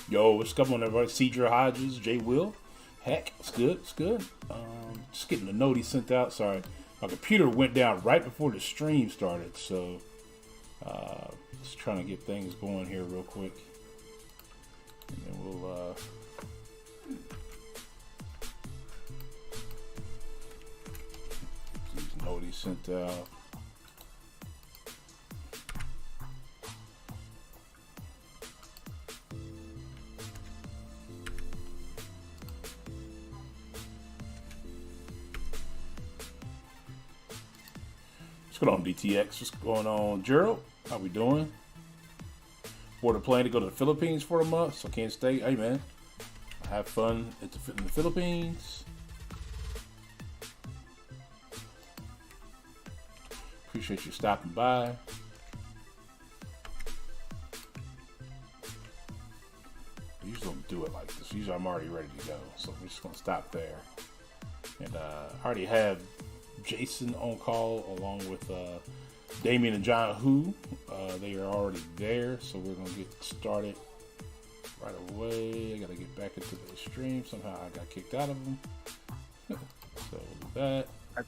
Yo, what's going on, everybody? Cedra Hodges, Jay Will. Heck, it's good, it's good. Just getting the note he sent out. Sorry, my computer went down right before the stream started, so just trying to get things going here real quick, and then we'll these note he sent out. What's going on, DTX? What's going on, Gerald? How we doing? Board a plane to go to the Philippines for a month, so can't stay. Hey, man, have fun in the Philippines. Appreciate you stopping by. I usually don't do it like this. Usually I'm already ready to go, so we're just going to stop there. And I already have Jason on call along with Damien and John Who. They are already there, so we're gonna get started right away. I gotta get back into the stream. Somehow I got kicked out of them. So with that, I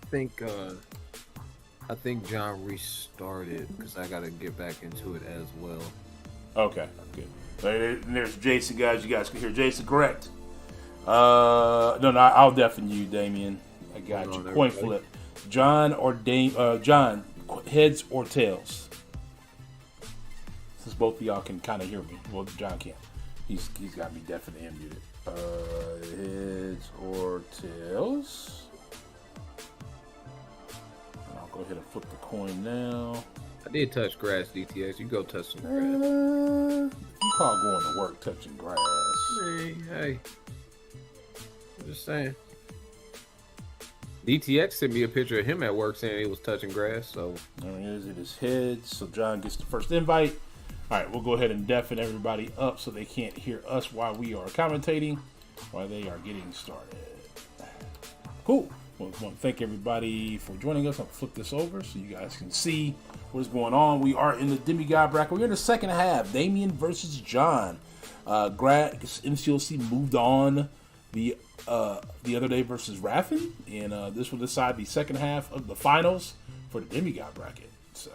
think John restarted because I gotta get back into it as well. okay, good. And there's Jason, guys. You guys can hear Jason, correct? No, I'll deafen you, Damien. I got you. Coin flip. John or John, heads or tails? Since both of y'all can kind of hear me. Well, John can't. He's got me definitely unmuted. Heads or tails? And I'll go ahead and flip the coin now. I did touch grass, DTX. You go touch some grass. You call going to work touching grass? Hey. I'm just saying. DTX sent me a picture of him at work saying he was touching grass, so. There it is heads, so John gets the first invite. All right, we'll go ahead and deafen everybody up so they can't hear us while we are commentating, while they are getting started. Cool. Well, I want to thank everybody for joining us. I'll flip this over so you guys can see what's going on. We are in the Demi-god bracket. We're in the second half. Damien versus John. MCOC moved on the other day versus Raffin, and this will decide the second half of the finals for the Demi-god bracket. So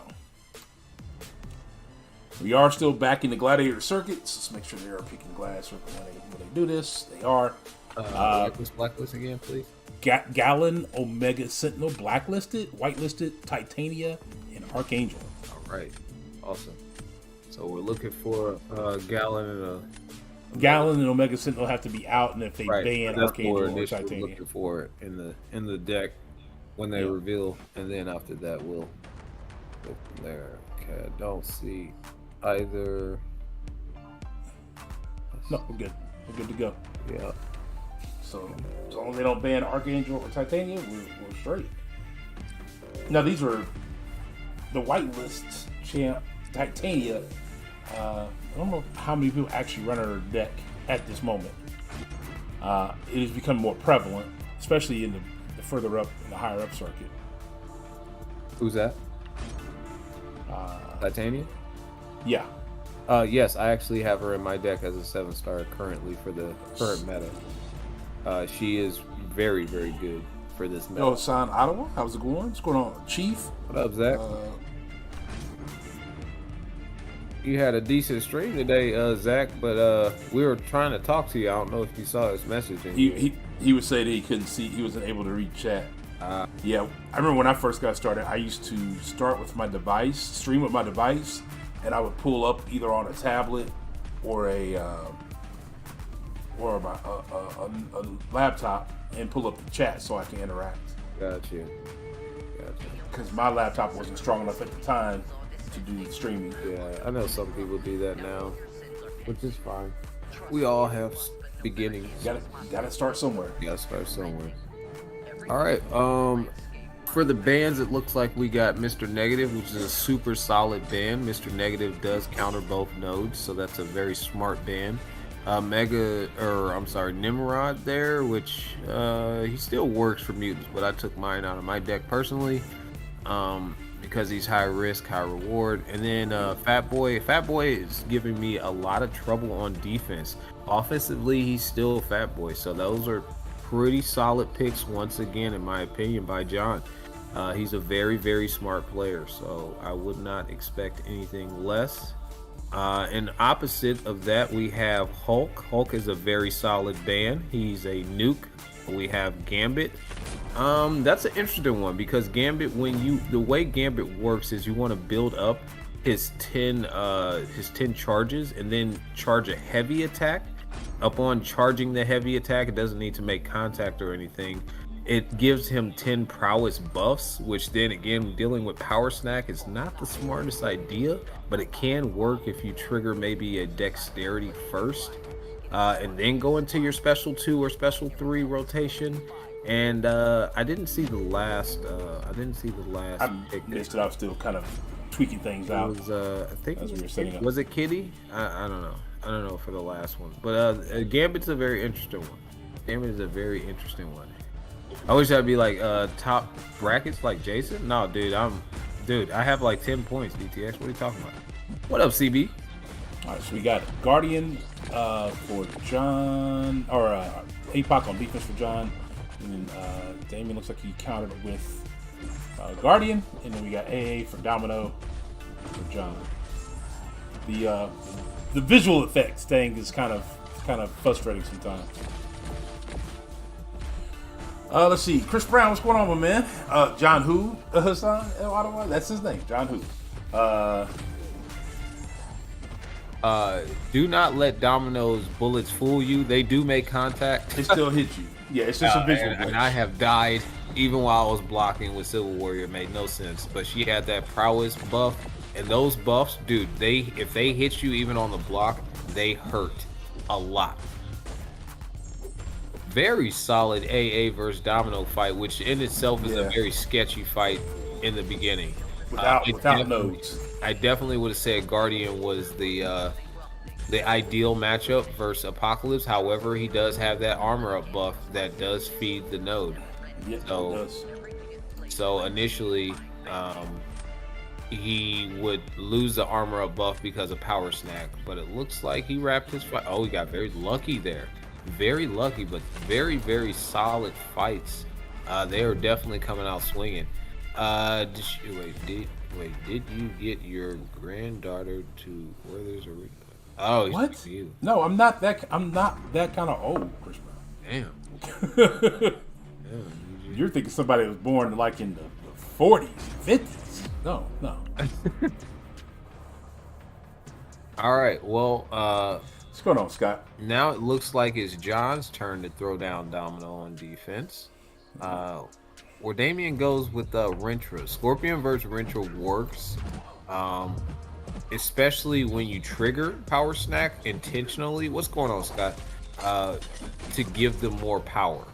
we are still back in the gladiator circuits. Let's make sure they are picking glad circle when they do this. They are. Blacklist again, please. Gallon, Omega Sentinel, blacklisted, whitelisted, Titania, and Archangel. All right, awesome. So we're looking for Gallon and Gallon and Omega Sentinel have to be out, and if they ban Archangel or Titania, we're looking for it in the deck when they reveal, and then after that we'll go from there. Okay, I don't see either. No, we're good. We're good to go. Yeah. So as long as they don't ban Archangel or Titania, we're straight. Now these were the whitelist champ Titania. I don't know how many people actually run her deck at this moment. It has become more prevalent, especially in the further up, in the higher up circuit. Who's that? Titania? Yeah. Yes, I actually have her in my deck as a 7-star currently for the current meta. She is very, very good for this meta. Yo, San Ottawa, how's it going? What's going on, Chief? What up, Zach? You had a decent stream today, Zach, but we were trying to talk to you. I don't know if you saw his message. He would say that he couldn't see, he wasn't able to read chat. Yeah, I remember when I first got started, I used to start with my device, stream with my device, and I would pull up either on a tablet or a laptop and pull up the chat so I can interact. Gotcha. Because my laptop wasn't strong enough at the time to do streaming. Yeah, I know some people do that now, which is fine. We all have beginnings. You gotta start somewhere. All right. For the bans, it looks like we got Mr. Negative, which is a super solid ban. Mr. Negative does counter both nodes, so that's a very smart ban. Nimrod there, which he still works for mutants, but I took mine out of my deck personally. because he's high risk, high reward. And then Fat Boy is giving me a lot of trouble on defense. Offensively, he's still Fat Boy. So those are pretty solid picks once again, in my opinion, by John. He's a very, very smart player, so I would not expect anything less. And opposite of that, we have Hulk. Hulk is a very solid ban. He's a nuke. We have Gambit. That's an interesting one because Gambit, the way Gambit works is you want to build up his 10 charges and then charge a heavy attack. Upon charging the heavy attack, it doesn't need to make contact or anything. It gives him 10 prowess buffs, which then again, dealing with power snack is not the smartest idea, but it can work if you trigger maybe a dexterity first, and then go into your special 2 or special 3 rotation. And I didn't see the last. I missed it. I was still kind of tweaking things out. It was, I think was it Kitty? I don't know. I don't know for the last one, but Gambit's a very interesting one. Gambit is a very interesting one. I wish I'd be like top brackets like Jason. No, dude, I have like 10 points. DTX, what are you talking about? What up, CB? All right, so we got Guardian for John, or APOC on defense for John, and then Damien looks like he countered with Guardian, and then we got AA for Domino for John. The visual effects thing is kind of frustrating sometimes. Let's see, Chris Brown, what's going on, my man? John who? Hassan El Ottawa? That's his name, John who? Do not let Domino's bullets fool you. They do make contact. It still hits you. Yeah, it's just a visual. And I have died even while I was blocking with Civil Warrior. It made no sense. But she had that prowess buff, and those buffs, dude, if they hit you even on the block, they hurt a lot. Very solid AA versus Domino fight, which in itself is a very sketchy fight in the beginning. Without nodes. I definitely would have said Guardian was the ideal matchup versus Apocalypse. However, he does have that armor up buff that does feed the node. Yeah, so, it does. So initially, he would lose the armor up buff because of power snack, but it looks like he wrapped his fight. Oh, he got very lucky there. Very lucky, but very, very solid fights. They are definitely coming out swinging. Did you get your granddaughter to where there's a? Oh, what? You. No, I'm not that kind of old, Chris Brown. Damn. You're thinking somebody was born like in the 40s, 50s. No. All right. Well, what's going on, Scott? Now it looks like it's John's turn to throw down Domino on defense. Where Damien goes with Rentra. Scorpion versus Rentra works, especially when you trigger Power Snack intentionally. What's going on, Scott? To give them more power.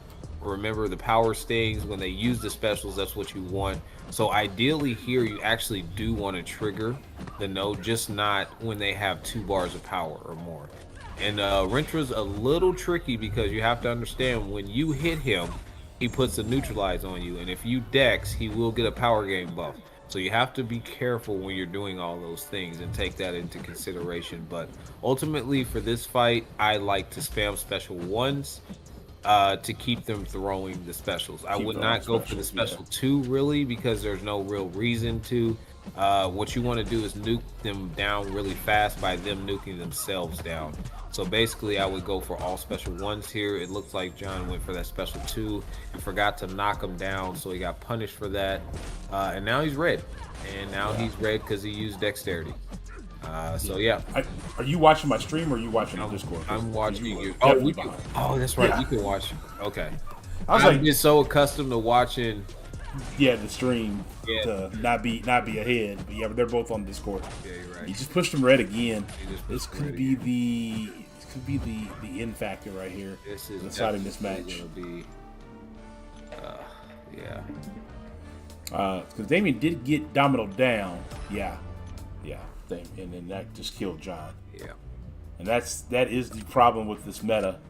Remember, the power stings, when they use the specials, that's what you want. So ideally here, you actually do want to trigger the node, just not when they have 2 bars of power or more. And Rentra's a little tricky because you have to understand, when you hit him, he puts a neutralize on you, and if you dex, he will get a power game buff. So you have to be careful when you're doing all those things and take that into consideration. But ultimately for this fight, I like to spam special 1s to keep them throwing the specials. I would not go for the special 2 really, because there's no real reason to. What you want to do is nuke them down really fast by them nuking themselves down. So basically I would go for all special 1s here. It looks like John went for that special 2 and forgot to knock him down, so he got punished for that, and now he's red, he's red because he used dexterity. So yeah. Are you watching my stream or are you watching on Discord? I'm watching you. Oh, that's right. You can watch. Okay. I'm just so accustomed to watching. Yeah, the stream to not be ahead, but yeah, they're both on Discord. Yeah, you're right. You just pushed them red again. This could be the end factor right here. This is deciding this match. Gonna be, because Damien did get Domino down. Yeah, and then that just killed John. Yeah, and that is the problem with this meta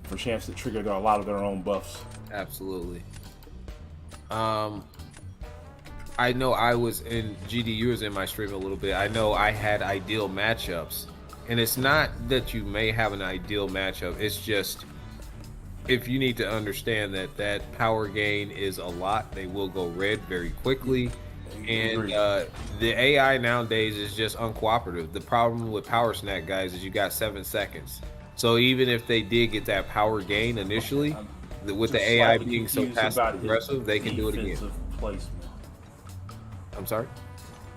for champs that trigger a lot of their own buffs. Absolutely. I know I was in GDU was in my stream a little bit. I know I had ideal matchups, and it's not that you may have an ideal matchup. It's just if you need to understand that power gain is a lot, they will go red very quickly. And the AI nowadays is just uncooperative. The problem with power snack guys is you got 7 seconds. So even if they did get that power gain initially, with the AI being so passive aggressive, they can do it again. Placement. I'm sorry?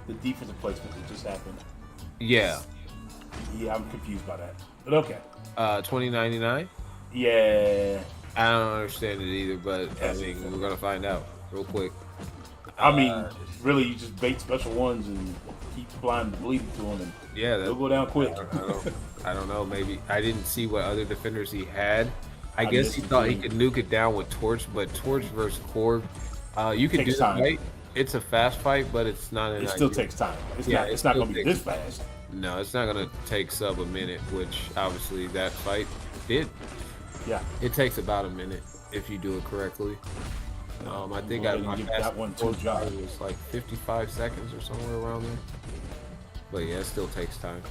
The defensive placement that just happened. Yeah. Yeah, I'm confused by that. But okay. 2099? Yeah. I don't understand it either, but I mean, we're going to find out real quick. I mean, really, you just bait special ones and keep flying the bleeding to them, and they'll go down quick. I don't know. Maybe I didn't see what other defenders he had. I guess he thought he could nuke it down with Torch, but Torch versus Korg, you can do the fight. It's a fast fight, but it's not. It still takes time. It's not going to be this fast. No, it's not going to take sub a minute, which obviously that fight did. Yeah. It takes about a minute if you do it correctly. I think I give that one to John. It was like 55 seconds or somewhere around there. But yeah, it still takes time.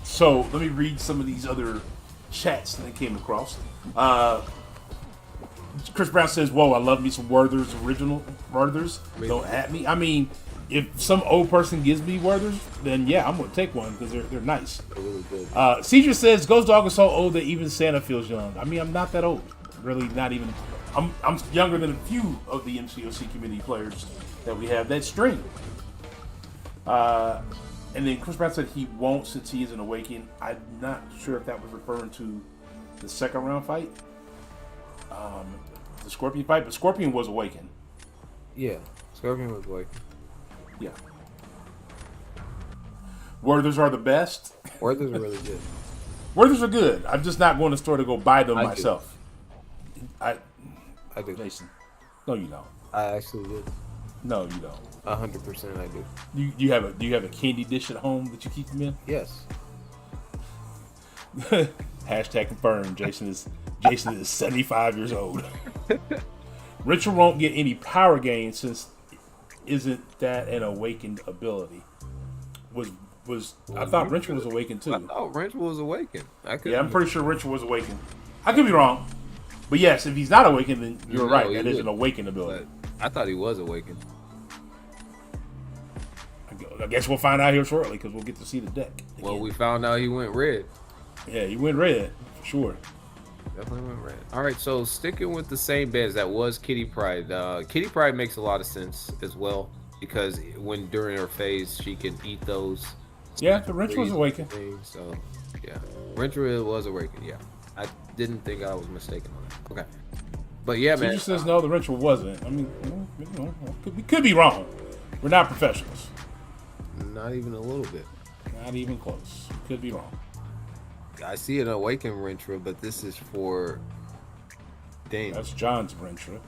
So let me read some of these other chats that I came across. Chris Brown says, "Whoa, I love me some Werther's original Werther's. Don't at me." I mean, if some old person gives me Werther's, then yeah, I'm gonna take one because they're nice. They're really good. Caesar says, "Ghostdog is so old that even Santa feels young." I mean, I'm not that old. Really, not even. I'm younger than a few of the MCOC community players that we have that stream. And then Chris Brown said he won't since he is an Awakened. I'm not sure if that was referring to the second round fight, the Scorpion fight, but Scorpion was Awakened. Yeah, Scorpion was Awakened. Yeah. Werther's are the best. Werther's are really good. Werther's are good. I'm just not going to the store to go buy them myself. I do. Jason. No, you don't. I actually do. No, you don't. 100% I do. Do you have a candy dish at home that you keep them in? Yes. Hashtag confirmed. Jason is 75 years old. Richard won't get any power gain since isn't that an Awakened ability? I thought Richard was Awakened too. I thought Richard was Awakened. I'm pretty sure Richard was Awakened. I could be wrong. But yes, if he's not Awakened, then you're right. That is an Awakened ability. But I thought he was Awakened. I guess we'll find out here shortly because we'll get to see the deck again. Well, we found out he went red. Yeah, he went red for sure. Definitely went red. All right, so sticking with the same bands, that was Kitty Pryde. Kitty Pryde makes a lot of sense as well because during her phase she can eat those. Yeah, the Wrench was Awakened. So yeah, Wrench was Awakened. Yeah, I didn't think I was mistaken on that. Okay, but yeah, man. He just says no, the Wrench wasn't. I mean, we could be wrong. We're not professionals. Not even a little bit. Not even close. Could be wrong. I see an Awakened Rentra, but this is for Dame. That's John's Rentra.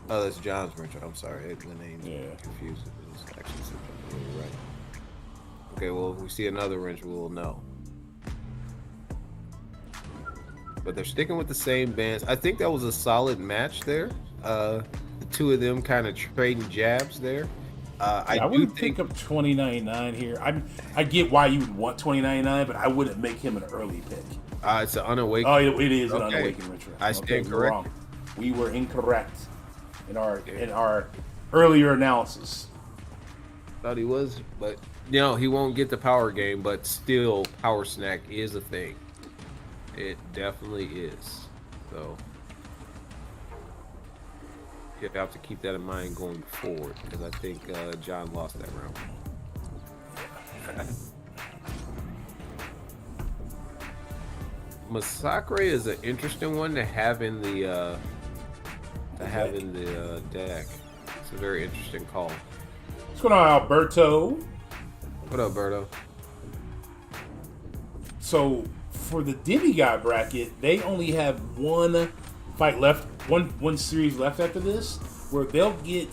Oh, that's John's Rentra. I'm sorry. The name confused. It was actually something right. Okay, well, if we see another Rentra, we'll know. But they're sticking with the same bands. I think that was a solid match there. The two of them kind of trading jabs there. I wouldn't pick up 2099 here. I get why you would want 2099, but I wouldn't make him an early pick. It's an unawakened. Oh, it is an unawakened Richard. I stand correct. We were incorrect in our earlier analysis. Thought he was, but he won't get the power game. But still, power snack is a thing. It definitely is. So. You have to keep that in mind going forward because I think John lost that round. Masacre is an interesting one to have in the deck. It's a very interesting call. What's going on, Alberto? What up, Berto? So for the Demi-god bracket, they only have one fight left. One series left after this, where they'll get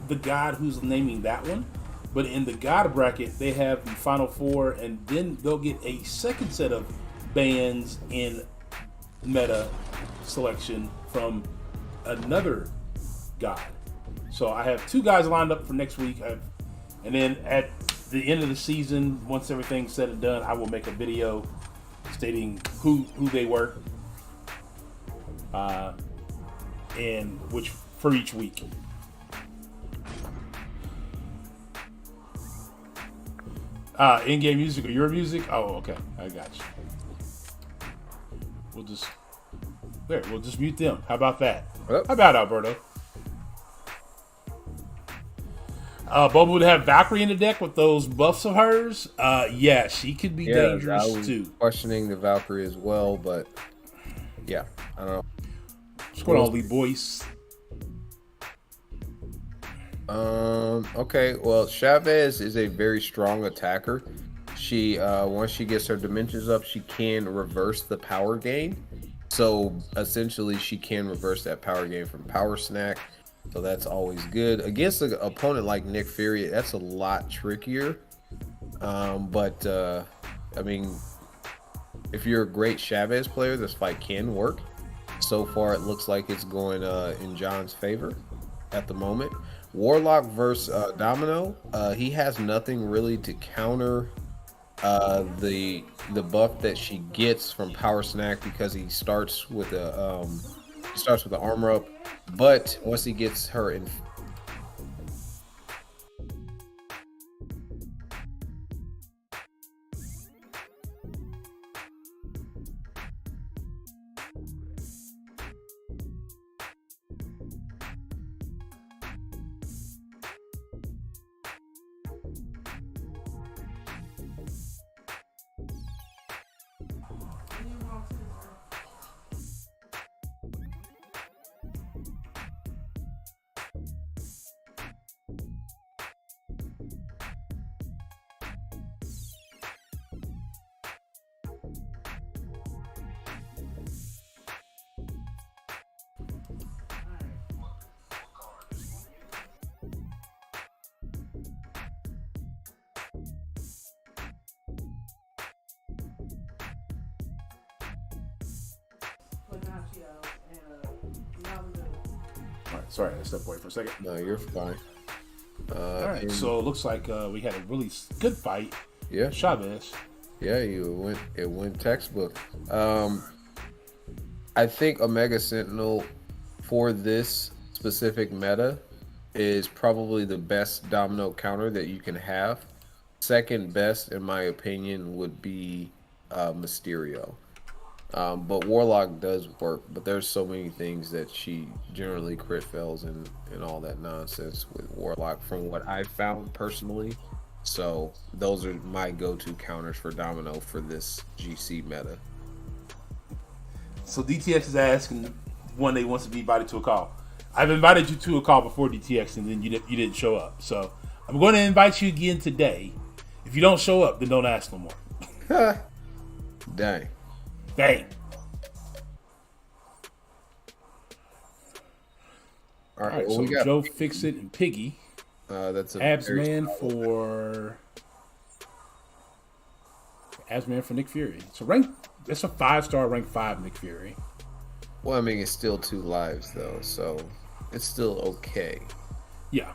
the God who's naming that one. But in the God bracket, they have the Final Four, and then they'll get a second set of bands in meta selection from another God. So I have 2 guys lined up for next week. And then at the end of the season, once everything's said and done, I will make a video stating who they were, and which for each week. In-game music or your music? Oh, okay, I got you. We'll just mute them. How about that? Yep. How about Alberto? Boba would have Valkyrie in the deck with those buffs of hers. Yeah, she could be dangerous I was too. questioning the Valkyrie as well, but yeah, I don't know. What's going on, Lee Boyce? Okay, well, Chavez is a very strong attacker. She once she gets her dimensions up, she can reverse the power gain. So essentially, she can reverse that power gain from Power Snack. So that's always good. Against an opponent like Nick Fury, that's a lot trickier. But I mean, if you're a great Chavez player, this fight can work. So far, it looks like it's going in John's favor at the moment. Warlock versus Domino. He has nothing really to counter the buff that she gets from Power Snack because he starts with the armor up. But once he gets her in, Sorry, I stepped away for a second. no, you're fine. All right, so it looks like we had a really good fight. Yeah, Chavez. yeah, it went textbook. I think Omega Sentinel for this specific meta is probably the best Domino counter that you can have. Second best, in my opinion, would be Mysterio. But Warlock does work, but there's so many things that she generally crit fails and all that nonsense with Warlock from what I've found personally. So those are my go-to counters for Domino for this GC meta. So DTX is asking one day wants to be invited to a call. I've invited you to a call before, DTX, and then you didn't show up. So I'm going to invite you again today. If you don't show up, then don't ask no more. Dang. Dang. All right, So we got Joe Fixit and Piggy. that's a Abs very Man solid- for Nick Fury. So that's a 5-star rank 5 Nick Fury. Well, I mean, it's still 2 lives though, so it's still okay. Yeah.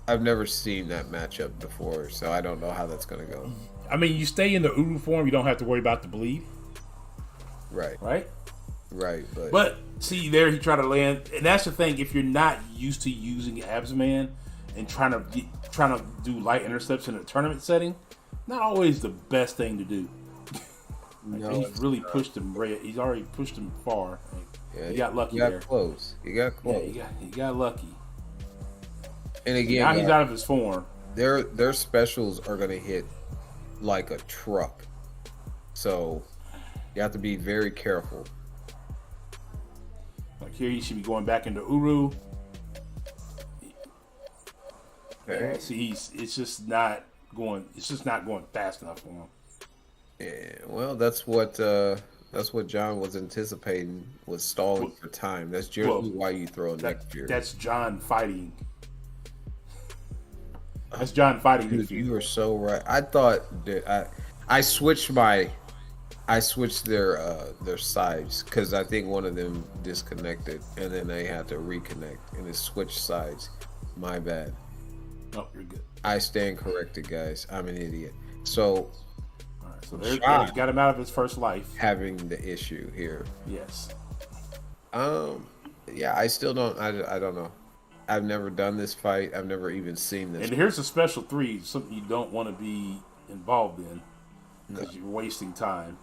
I've never seen that matchup before, so I don't know how that's gonna go. I mean, you stay in the Uru form, you don't have to worry about the bleed. Right. Right? But But see, there he tried to land, and that's the thing. If you're not used to using Absman and trying to do light intercepts in a tournament setting, not always the best thing to do. no, He's really pushed him. He's already pushed him far. yeah, he got lucky you got there. close. You got close. Yeah, he got lucky. And again, Now he's out of his form. their specials are gonna hit like a truck, so you have to be very careful. Like here, he should be going back into Uru. Okay. See, it's just not going fast enough for him. Yeah, well, that's what John was anticipating, was stalling for time. That's generally why you throw a Nick Fury. That's John fighting. That's John fighting Nick Dude, Fury. you are so right. I thought that I switched my I switched their sides because I think one of them disconnected, and then they had to reconnect, and it switched sides. My bad. No, you're good. I stand corrected, guys. I'm an idiot. So, all right, so there's got him out of his first life. Having the issue here. Yes. Yeah, I still don't. I don't know. I've never done this fight. I've never even seen this. And here's a special 3, something you don't want to be involved in because you're wasting time.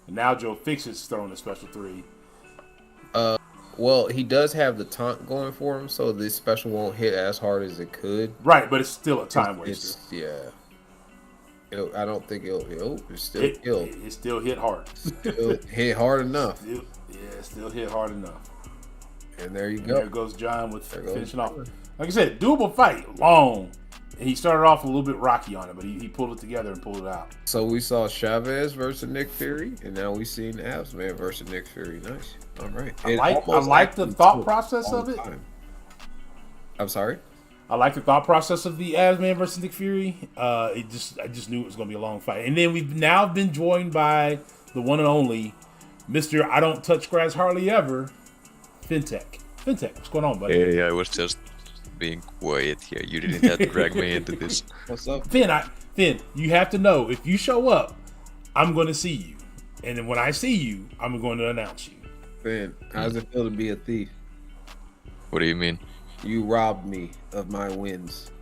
And now Joe Fixit's throwing a special 3. Well, he does have the taunt going for him, so this special won't hit as hard as it could. Right, but it's still a time waster. I don't think it'll still kill. It still hit hard. Still hit hard enough. It still hit hard enough. And there you And go. there goes John with finishing off. Like I said, doable fight, long. And he started off a little bit rocky on it, but he pulled it together and pulled it out. So we saw Chavez versus Nick Fury, and now we seen Abs Man versus Nick Fury. Nice. All right. I like the thought process of it. I'm sorry? I like the thought process of the Abs Man versus Nick Fury. I just knew it was going to be a long fight. And then we've now been joined by the one and only Mr. I don't touch grass hardly ever, Fintech. Fintech, what's going on, buddy? Hey, I was just being quiet here. You didn't have to drag me into this. What's up? Finn, you have to know, if you show up, I'm going to see you. And then when I see you, I'm going to announce you. Finn, how does it feel to be a thief? What do you mean? You robbed me of my wins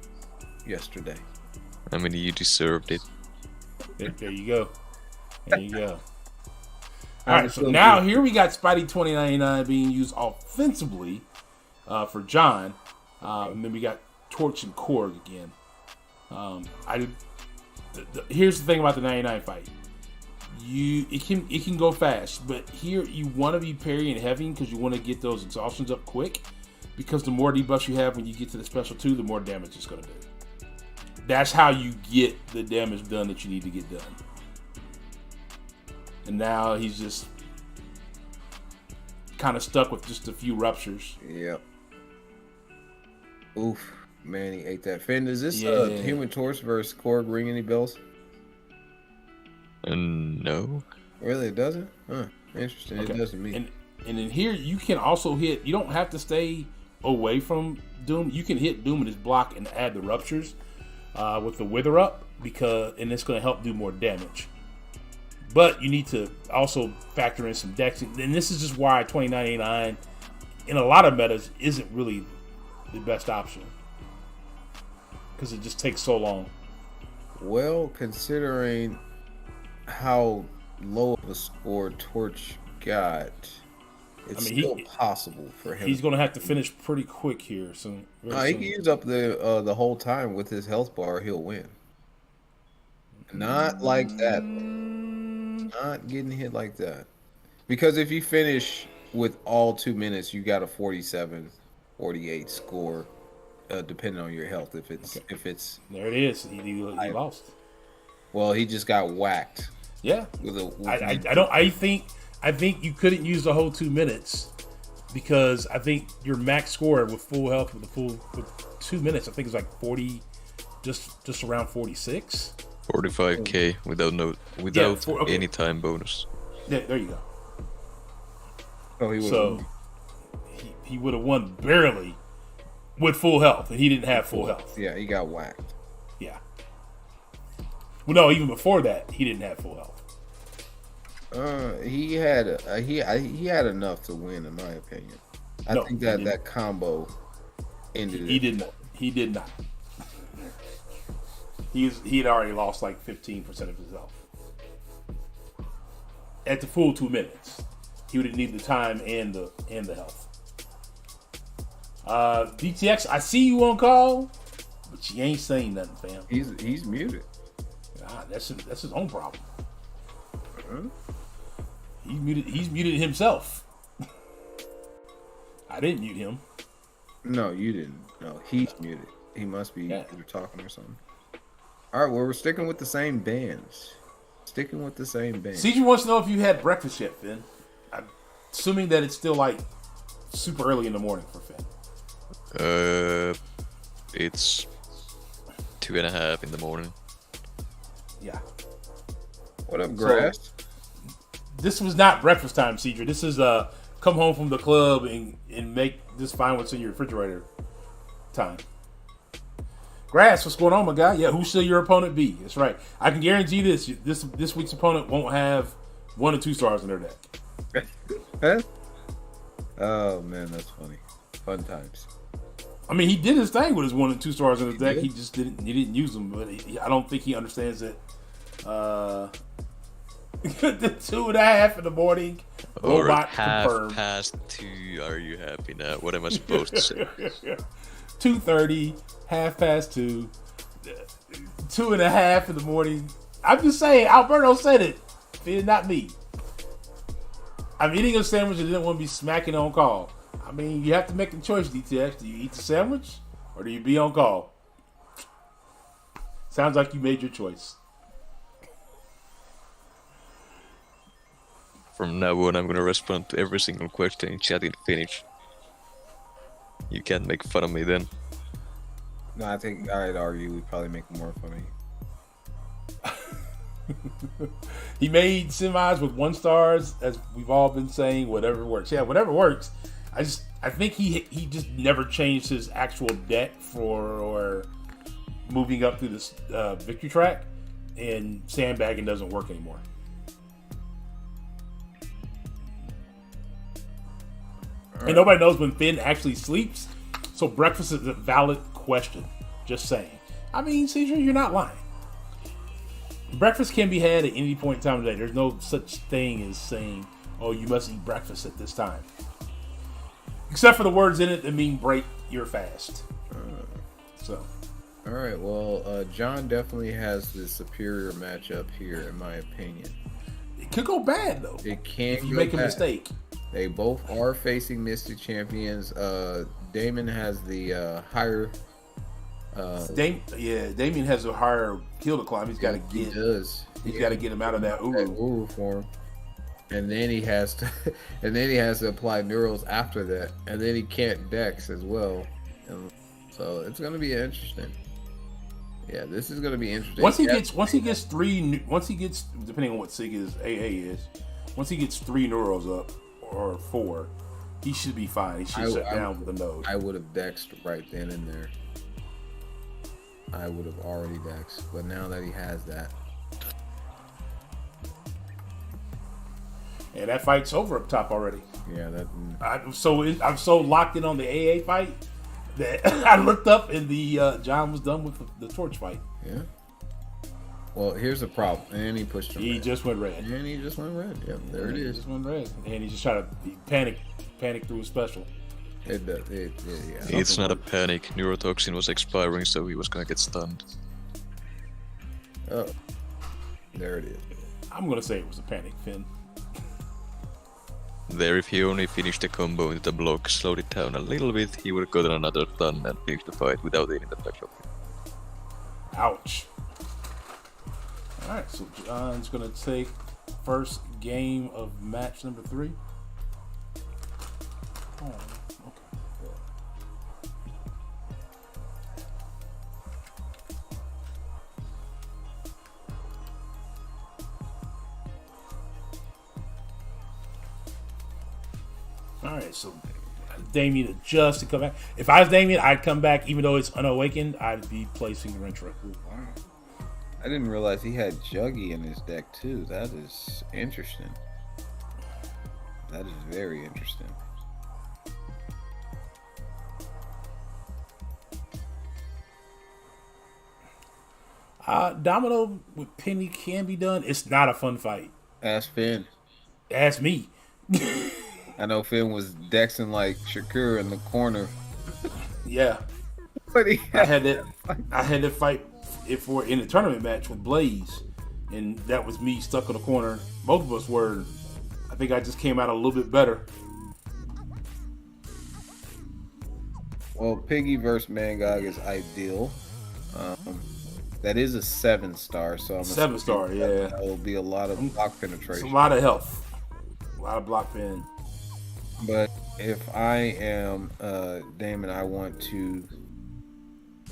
yesterday. I mean, you deserved it. There you go. There you go. All right, so now here we got Spidey 2099 being used offensively for John. And then we got Torch and Korg again. Here's the thing about the 99 fight. It can go fast, but here you want to be parrying heavy because you want to get those exhaustions up quick. Because the more debuffs you have when you get to the special 2, the more damage it's going to do. That's how you get the damage done that you need to get done. And now he's just kind of stuck with just a few ruptures. Yep. Oof. Man, he ate that. Finn, does this Human Torch versus Korg ring any bells? No. Really, it doesn't? Huh. Interesting. Okay. It doesn't mean. And in here, you can also hit. You don't have to stay away from Doom. You can hit Doom in his block and add the ruptures with the Wither Up, and it's going to help do more damage. But you need to also factor in some decks. And this is just why 2099 in a lot of metas isn't really the best option. Because it just takes so long. Well, considering how low of a score Torch got, it's still possible for him. He's going to have to finish pretty quick here. So he can use up the whole time with his health bar. He'll win. Not like that. Not getting hit like that. Because if you finish with all 2 minutes, you got a 47, 48 score, depending on your health. If it's there it is. He lost. Well, he just got whacked. Yeah. I think you couldn't use the whole 2 minutes because I think your max score with full health with 2 minutes, I think it's like 40, just around 46. 45k without any time bonus. Yeah, there you go. Oh, he would have won barely with full health, and he didn't have full health. Yeah, he got whacked. Yeah. Well, no, even before that, he didn't have full health. He had enough to win, in my opinion. I think that combo ended. He did not. He did not. He had already lost like 15% of his health. At the full 2 minutes, he would need the time and the health. DTX, I see you on call, but you ain't saying nothing, fam. He's muted. God, that's his own problem. He's muted himself. I didn't mute him. No, you didn't. No, he's muted. He must be either talking or something. All right, well, we're sticking with the same bands. CG wants to know if you had breakfast yet, Finn. I'm assuming that it's still like super early in the morning for Finn. It's 2:30 in the morning. Yeah. What up, Grass? this was not breakfast time, Cedric. This is come home from the club and make this find what's in your refrigerator time. Grass, what's going on, my guy? Yeah, who should your opponent be? That's right. I can guarantee this week's opponent won't have 1 or 2 stars in their deck. Huh? Oh man, that's funny. Fun times. I mean, he did his thing with his 1 and 2 stars in his deck. He just didn't use them. But I don't think he understands it. The 2.5 in the morning. Or Robot half confirmed. past 2. Are you happy now? What am I supposed to say? 2:30, 2:30, 2.5 in the morning. I'm just saying, Alberto said it. It's not me. I'm eating a sandwich and didn't want to be smacking on call. I mean, you have to make the choice, DTX. Do you eat the sandwich or do you be on call? Sounds like you made your choice. From now on, I'm gonna respond to every single question in chat in Finnish. You can't make fun of me then. No, I think I'd argue we'd probably make more funny. He made semis with 1 stars, as we've all been saying. Whatever works, yeah, whatever works. I think he just never changed his actual deck for moving up through this victory track, and sandbagging doesn't work anymore. And nobody knows when Finn actually sleeps, so breakfast is a valid question. Just saying. I mean, Caesar, you're not lying. Breakfast can be had at any point in time of the day. There's no such thing as saying, oh, you must eat breakfast at this time. Except for the words in it that mean break your fast. So. All right, well, John definitely has the superior matchup here, in my opinion. It could go bad, though. It can if you go make a bad. mistake. They both are facing Mystic Champions. Damon has the higher. Damien has a higher hill to climb. He's got to get. He does. He's got to get him out of that That Uru. Uru form, and then he has to, apply neurals after that, and then he can't Dex as well. And so it's going to be interesting. Yeah, this is going to be interesting. Once he gets depending on what Sig is, AA is. Once he gets 3 neurals up or 4, he should be fine. He should shut down with a node. I would have Dexed right then and there. I would have already Dexed, but now that he has that. And that fight's over up top already. Yeah, that. I'm so locked in on the AA fight that I looked up and the John was done with the torch fight. Yeah. Well, here's the problem. And he pushed him. He red. just went red. And he just went red. Yep, there it He is. just went red. And he just tried to panic through his special. It does. Yeah. It's not a panic. Neurotoxin was expiring, so he was gonna get stunned. Oh, there it is. I'm gonna say it was a panic, Finn. There, if he only finished the combo into the block, slowed it down a little bit, he would have gotten another stun and finished the fight without any effect of it. Ouch. Alright, so John's gonna take first game of match number 3. Oh, okay. Alright, so Damien adjusts to come back. If I was Damien, I'd come back even though it's unawakened. I'd be placing Rentra. Wow. I didn't realize he had Juggy in his deck too. That is interesting. That is very interesting. Domino with Penny can be done. It's not a fun fight. Ask Finn. Ask me. I know Finn was dexing like Shakur in the corner. Yeah, But he I had that fight in a tournament match with Blaze, and that was me stuck in the corner. Both of us were. I think I just came out a little bit better. Well, Piggy versus Mangog is ideal. That is a 7-star, so I'm 7-star, yeah. That will be a lot of block It's penetration. a lot of health, a lot of block pin. But if I am Damon, I want to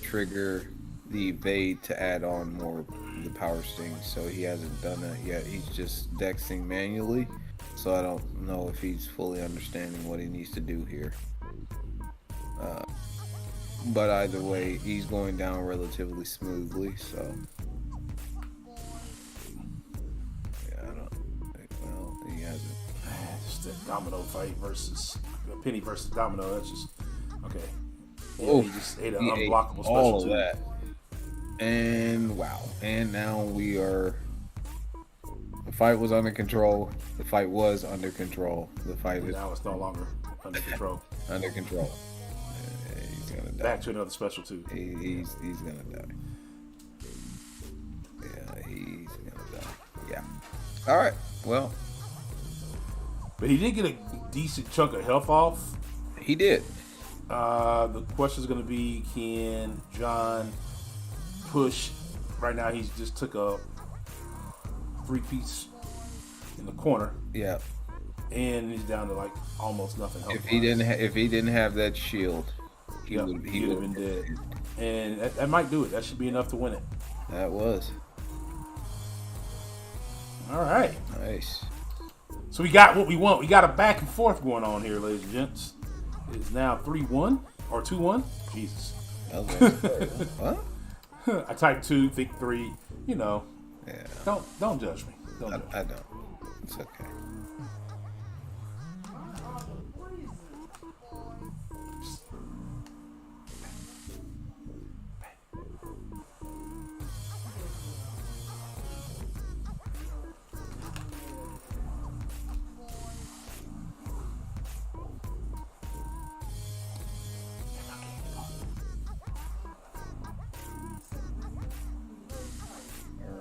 trigger the evade to add on more the power sting, so he hasn't done that yet. He's just dexing manually, so I don't know if he's fully understanding what he needs to do here. But either way, he's going down relatively smoothly, so yeah, I don't. Well, he hasn't. Just that Domino fight versus Penny versus Domino. That's just okay. Yeah, Oh, he just ate an he unblockable ate special all of too. that. And wow. And now we are. The fight was under control. The fight was under control. The fight is Now it's no longer under control. under control. He's gonna die. Back to another special too. He's gonna die. Yeah, he's gonna die. Yeah. All right. Well, But he did get a decent chunk of health off. he did. The question is going to be, can John push? Right now, he's just took a 3-piece in the corner, Yeah. and he's down to like almost nothing health. If he didn't have that shield, he Yep, would he would have been dead. And that might do it. That should be enough to win it. That was All right. nice. So we got what we want. We got a back and forth going on here, ladies and gents. It's now 3-1 or 2-1. Jesus. That was what? I typed 2, think 3. You know, Yeah. don't judge me. Don't judge me. I don't. It's okay.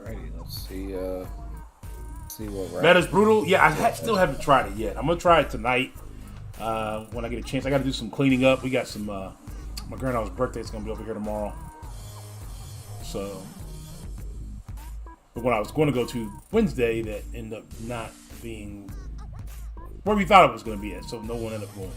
Alrighty, let's see. See what. Meta's brutal. Yeah, I still haven't tried it yet. I'm gonna try it tonight when I get a chance. I got to do some cleaning up. We got some. My grandma's birthday is gonna be over here tomorrow. So, but when I was going to go to Wednesday, that ended up not being where we thought it was going to be at. So no one ended up going.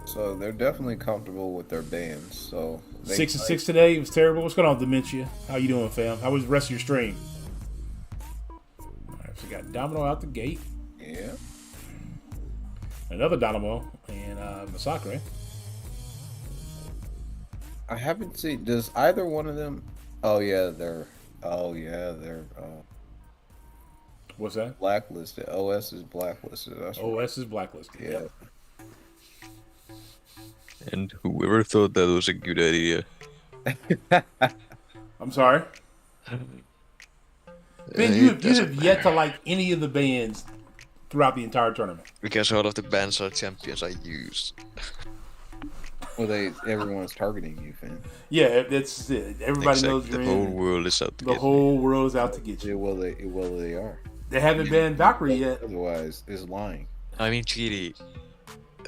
So they're definitely comfortable with their bands. So 6-6 today. It was terrible. What's going on, Dementia? How you doing, fam? How was the rest of your stream? All right, so we got Domino out the gate. Yeah. Another Dynamo and Masacre. I haven't seen. Does either one of them? Oh yeah, they're What's that? blacklisted. OS is blacklisted. That's right. OS is blacklisted. Yeah. And whoever thought that was a good idea? I'm sorry. Ben, you have yet to like any of the bands throughout the entire tournament. Because all of the bands are champions I use. Well, everyone's targeting you, Finn. Yeah, that's it. Everybody knows Exactly. you're The whole in. world is out to The get whole world is out to get Yeah, you. well, they are. They haven't banned Valkyrie yet. Otherwise, it's lying. me. I mean, GD,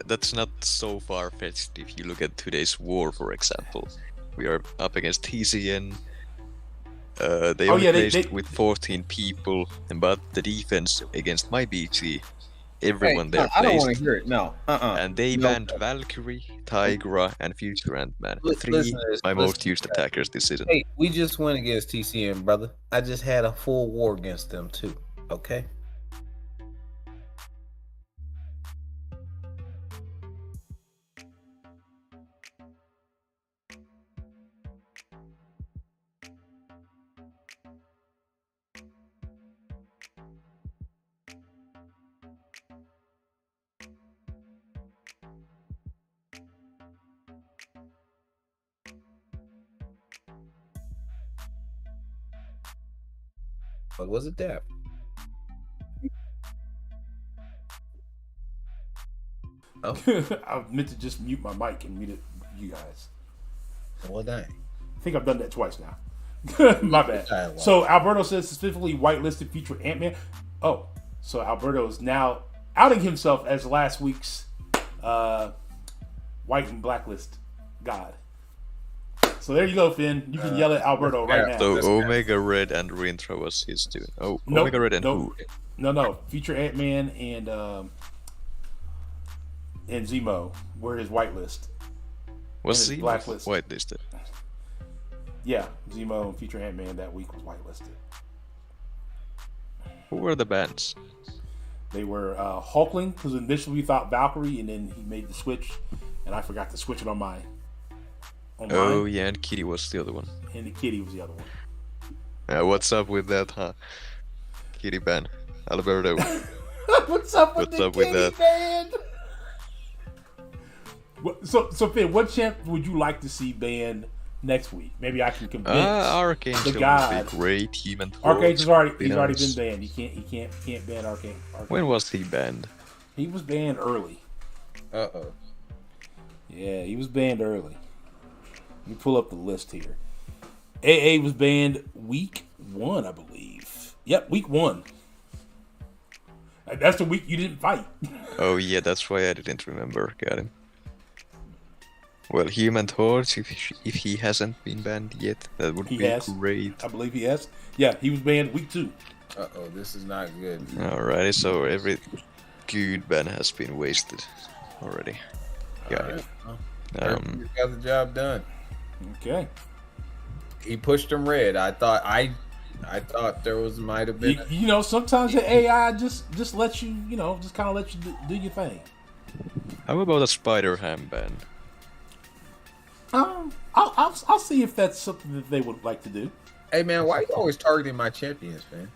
that's not so far-fetched if you look at today's war, for example. We are up against TCN. They Oh, only yeah, placed with 14 people, but the defense against my BG, everyone there I don't placed. want to hear it. No. And they No. banned Valkyrie, Tigra, and Future Ant-Man. Listen Three to this, my listen most used attackers this season. Hey, we just went against TCN, brother. I just had a full war against them too. Okay. What was it, Dap? Oh, I meant to just mute my mic and mute it, you guys. well, dang. I think I've done that twice now. My bad. Dialogue. So Alberto says specifically whitelisted future Ant-Man. Oh, so Alberto is now outing himself as last week's white and blacklist god. So there you go, Finn. You can yell at Alberto right now. So Omega Red and Rintra was his too. Oh, Nope, Omega Red and nope. who? No. Future Ant-Man and Zemo were his whitelist. Was And he it's blacklisted. whitelisted? Yeah, Zemo and Future Ant-Man that week was whitelisted. Who were the bands? They were Hulkling, because initially we thought Valkyrie, and then he made the switch, and I forgot to switch it on mine. Oh yeah, and Kitty was the other one. And the Kitty was the other one. What's up with that, huh? Kitty band, Alberto. What's up with What's the up with Kitty that? band? So Finn, what champ would you like to see banned next week? Maybe I can convince Archangel the God. would be great. Human Torch. Archangel's already he's already Thanos. been banned. He can't ban Archangel. When was he banned? He was banned early. Uh-oh. Yeah, he was banned early. Let me pull up the list here. AA was banned week 1, I believe. Yep, week 1. That's the week you didn't fight. Oh yeah, that's why I didn't remember. Got him. Well, Human Torch, if he hasn't been banned yet, that would He be has. great. I believe he has. Yeah, he was banned week 2. Uh-oh, this is not good. Alrighty, so every good ban has been wasted already. Got Alright, it. well, Hercules got the job done. Okay. He pushed him red. I thought there might have been. You know, sometimes the AI just lets you, just kind of let you do your thing. How about a Spider-Ham ban? I'll see if that's something that they would like to do. Hey man, why are you always targeting my champions, man?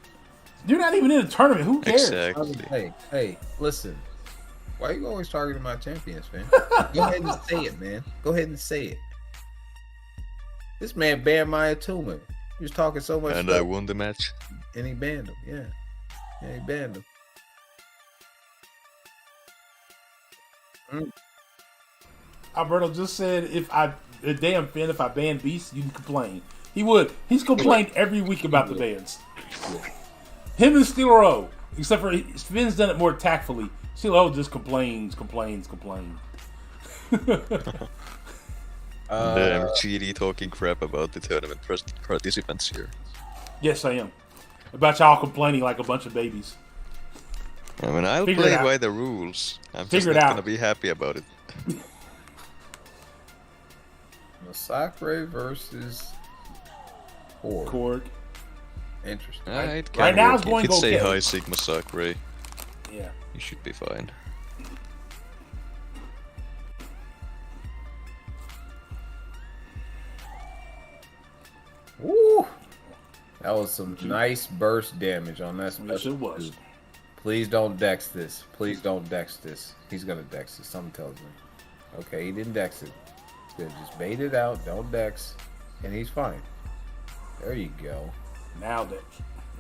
You're not even in a tournament. Who cares? Exactly. Hey, listen. Why are you always targeting my champions, man? Go ahead and say it, man. Go ahead and say it. This man banned my Atuma. He was talking so much And stuff, I won the match. and he banned him. Yeah, he banned him. Alberto just said if I ban Beast, you can complain. He would. He's complained every week about the bans. Him and Steel O, except for Finn's done it more tactfully. Steel O just complains. Damn, GD talking crap about the tournament participants here. Yes, I am. About y'all complaining like a bunch of babies. I mean, I'll Figure it play out. by the rules. I'm just Figure it not out. gonna be happy about it. Masacre versus Horde. Korg. Interesting. It can Right now work. it's going You could to say okay. hi Sigma Sakurai. Yeah. You should be fine. Woo! That was some nice burst damage on that special. Yes, it was. dude. Please don't dex this. Please don't dex this. He's gonna dex it. Something tells me. Okay, he didn't dex it. Good. Just bait it out. Don't dex, and he's fine. There you go. Now that.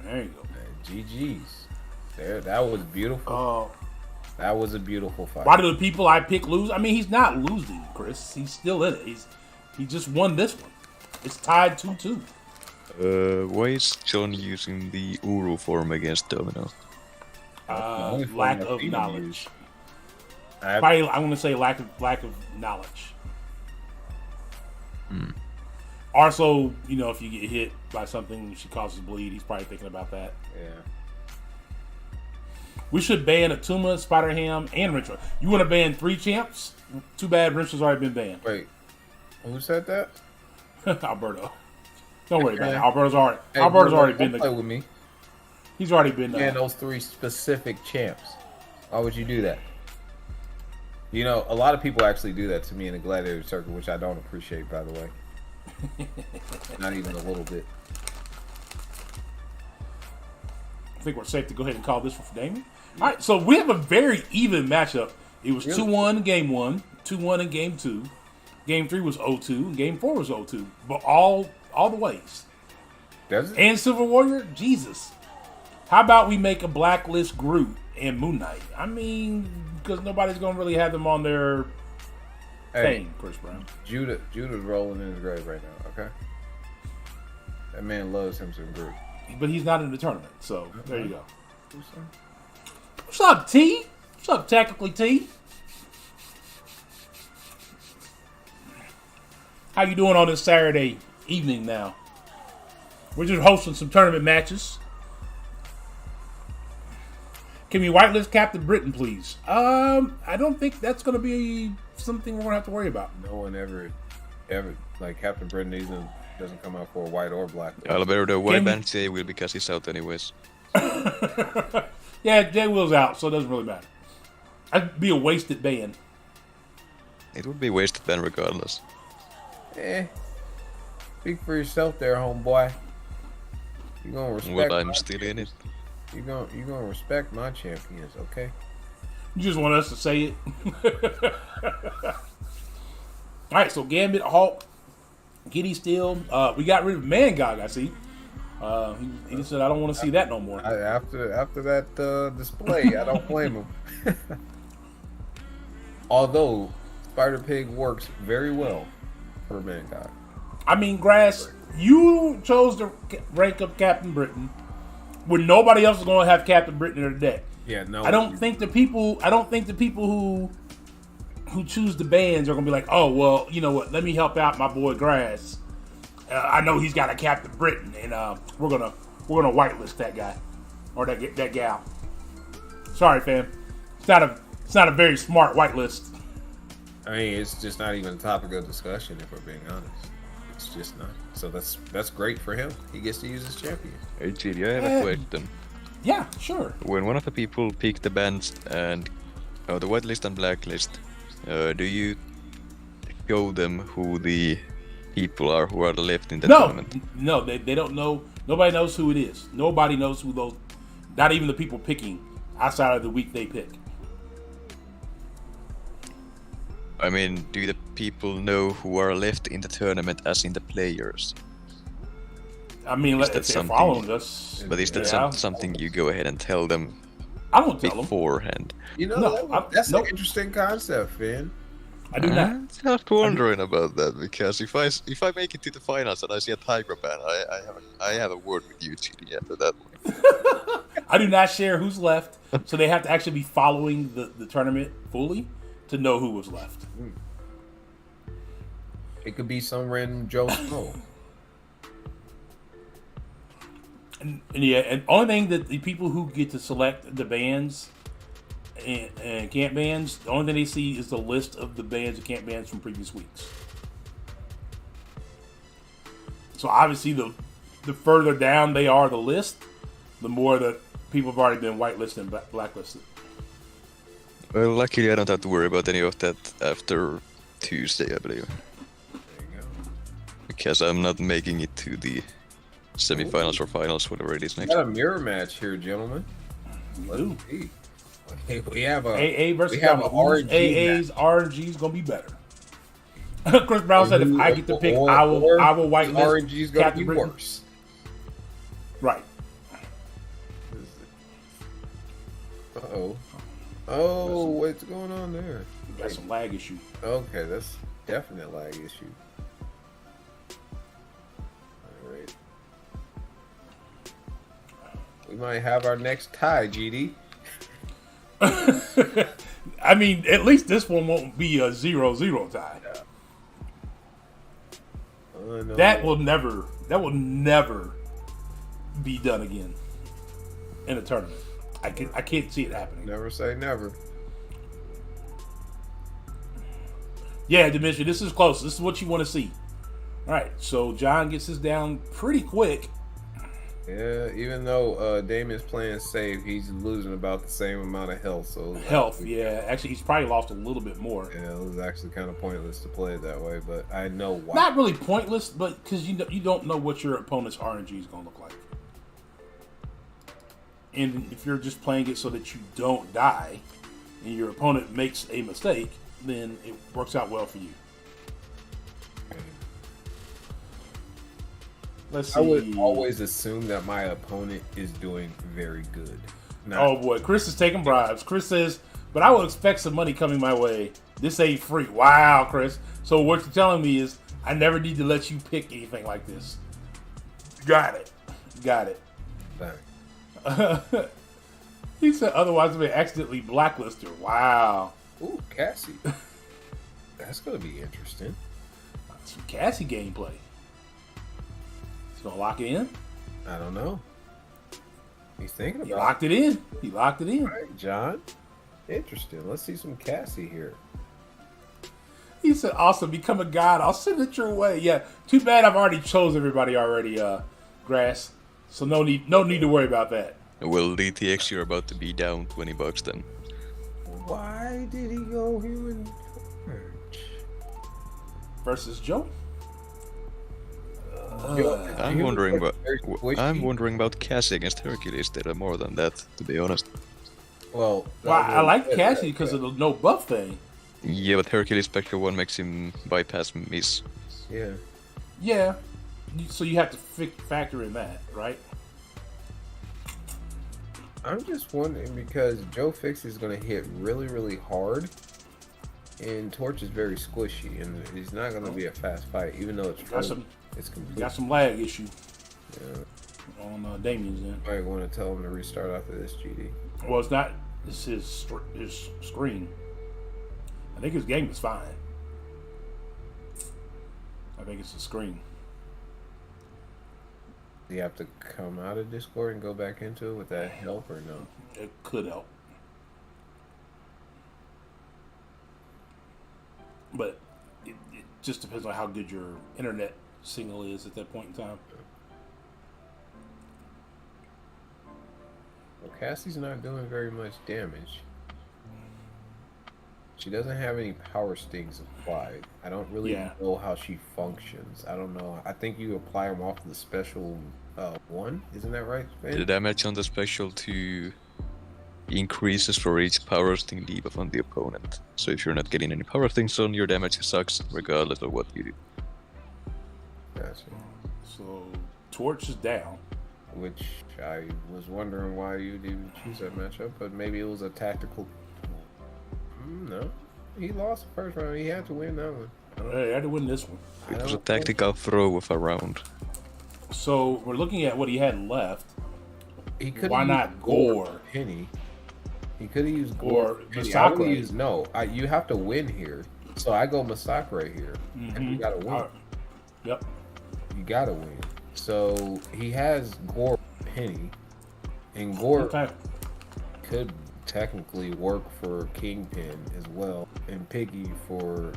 There you go. GG's. There. That was beautiful. That was a beautiful fight. Why do the people I pick lose? I mean, he's not losing, Chris. He's still in it. He just won this one. It's tied 2-2. Why is John using the Uru form against Domino? only form Lack I've of seen him knowledge. use. I- Probably, I want to say lack of knowledge. Also, if you get hit by something, she causes bleed. He's probably thinking about that. Yeah. We should ban Atuma, Spider-Ham, and Rincho. You want to ban 3 champs? Too bad Rincho's already been banned. Wait. Who said that? Alberto. Don't worry about it. Okay. Alberto's already Don't been play with me. He's already been And those 3 specific champs. Why would you do that? A lot of people actually do that to me in the gladiator circle, which I don't appreciate, by the way. Not even a little bit. I think we're safe to go ahead and call this one for Damien. All right, so we have a very even matchup. It was 2-1 in game 1, 2-1 in game 2. Game 3 was 0-2, and game 4 was 0-2. But all the ways. Does it? And Silver Warrior, Jesus. How about we make a blacklist Groot and Moon Knight? I mean, because nobody's going to really have them on their thing, Chris Brown. Judah's rolling in his grave right now, okay? That man loves him some Groot. But he's not in the tournament, so there you go. What's up, T? What's up, Tactically T? How you doing on this Saturday evening now? We're just hosting some tournament matches. Can we whitelist Captain Britain, please? I don't think that's going to be something we're going to have to worry about. No one ever, like Captain Britain doesn't come out for a white or black. Alberto, white band Jay will because he's out anyways. Yeah, Jay Will's out, so it doesn't really matter. I'd be a wasted ban. It would be wasted ban regardless. Speak for yourself there, homeboy. You gonna respect? Well, I'm still in it. You gonna respect my champions, okay? You just want us to say it. All right, so Gambit, Hulk, Giddy Steel. We got rid of Man-God, I see. He said, I don't want to see that no more. After that display, I don't blame him. Although Spider-Pig works very well for Man-God. I mean, Grass, you chose to rank up Captain Britain when nobody else is going to have Captain Britain in their deck. Yeah, no. I don't think the people who choose the bands are going to be like, oh, well, you know what? Let me help out my boy Grass. I know he's got a Captain Britain, and we're gonna whitelist that guy or that gal. Sorry, fam. It's not a very smart whitelist. I mean, it's just not even a topic of discussion if we're being honest. It's just not. So that's great for him. He gets to use his champion. Hey, Gilly, I have a question. Yeah, sure. When one of the people pick the bands and the whitelist and blacklist, do you show them who the people are who are left in the tournament? No, they don't know. Nobody knows who it is. Nobody knows who those. Not even the people picking outside of the week they pick. I mean, do the people know who are left in the tournament as in the players? I mean, if they're following us. But is that something you go ahead and tell them? I don't tell them beforehand. You know, that's an interesting concept, Finn. I do not. I'm just wondering about that because if I make it to the finals and I see a Tiger ban, I have a word with you, TD, after that one. I do not share who's left, so they have to actually be following the tournament fully to know who was left. It could be some random Joe Snow. And only thing that the people who get to select the bands and camp bands, the only thing they see is the list of the bands and camp bands from previous weeks. So obviously, the further down they are the list, the more that people have already been whitelisted and blacklisted. Well, luckily I don't have to worry about any of that after Tuesday, I believe. There you go. Because I'm not making it to the semifinals or finals, whatever it is We next. got a mirror match here, gentlemen. Ooh. We have a AA versus we have an RNG AA's match. RNG is gonna be better. Chris Brown said, "If I get to pick, I will whitelist RNG's gonna Captain be Britain." worse. Right. Oh, what's going on there? We got some lag issue. Okay, that's definite lag issue. All right. We might have our next tie, GD. I mean, at least this one won't be a 0-0 tie. No. That will never be done again in a tournament. I can't see it happening. Never say never. Yeah, Dimension, this is close. This is what you want to see. All right, so John gets this down pretty quick. Yeah, even though Damien's playing safe, he's losing about the same amount of health. So Yeah. Actually, he's probably lost a little bit more. Yeah, it was actually kind of pointless to play it that way, but I know why. Not really pointless, but because you don't know what your opponent's RNG is going to look like. And if you're just playing it so that you don't die, and your opponent makes a mistake, then it works out well for you. Let's see. I would always assume that my opponent is doing very good. Oh boy, Chris is taking bribes. Chris says, but I will expect some money coming my way. This ain't free. Wow, Chris. So what you're telling me is I never need to let you pick anything like this. Got it. Thanks. He said otherwise I've been accidentally blacklisted. Wow. Ooh, Cassie. That's gonna be interesting. Some Cassie gameplay. He's gonna lock it in? I don't know. He's thinking He about locked it in. He locked it in. All right, John. Interesting. Let's see some Cassie here. He said, "Awesome, become a god. I'll send it your way." Yeah. Too bad I've already chose everybody already. Grass. So no need to worry about that. Well, DTX, you're about to be down $20 then. Why did he go human torch? Versus Joe. I'm wondering about Cassie against Hercules. There are more than that, to be honest. Well, I like Cassie because of the no buff thing. Yeah, but Hercules Spectre 1 makes him bypass miss. Yeah. Yeah. So you have to factor in that, right? I'm just wondering because Joe Fix is going to hit really, really hard, and Torch is very squishy, and he's not going to be a fast fight, even though it's complete. Got some lag issue. Yeah. On Damien's end. I want to tell him to restart after this, GD. Well, it's not. It's his screen. I think his game is fine. I think it's the screen. Do you have to come out of Discord and go back into it? Would that help or no? It could help. But it just depends on how good your internet signal is at that point in time. Well, Cassie's not doing very much damage. She doesn't have any power stings applied. I don't really know how she functions. I don't know. I think you apply them off the special one. Isn't that right, Sven? The damage on the special 2 increases for each power sting debuff on the opponent. So if you're not getting any power stings on, your damage sucks regardless of what you do. Gotcha. So Torch is down. Which I was wondering why you didn't choose that matchup, but maybe it was a tactical. No, he lost the first round. He had to win that one. He had to win this one. It was a tactical throw of a round. So we're looking at what he had left. He could. Why not Gore? Penny. He could have used Gore. Masakra. You have to win here. So I go Masakra here, and you gotta win. Yep. You gotta win. So he has Gore Penny, and Gore could technically work for Kingpin as well, and Piggy for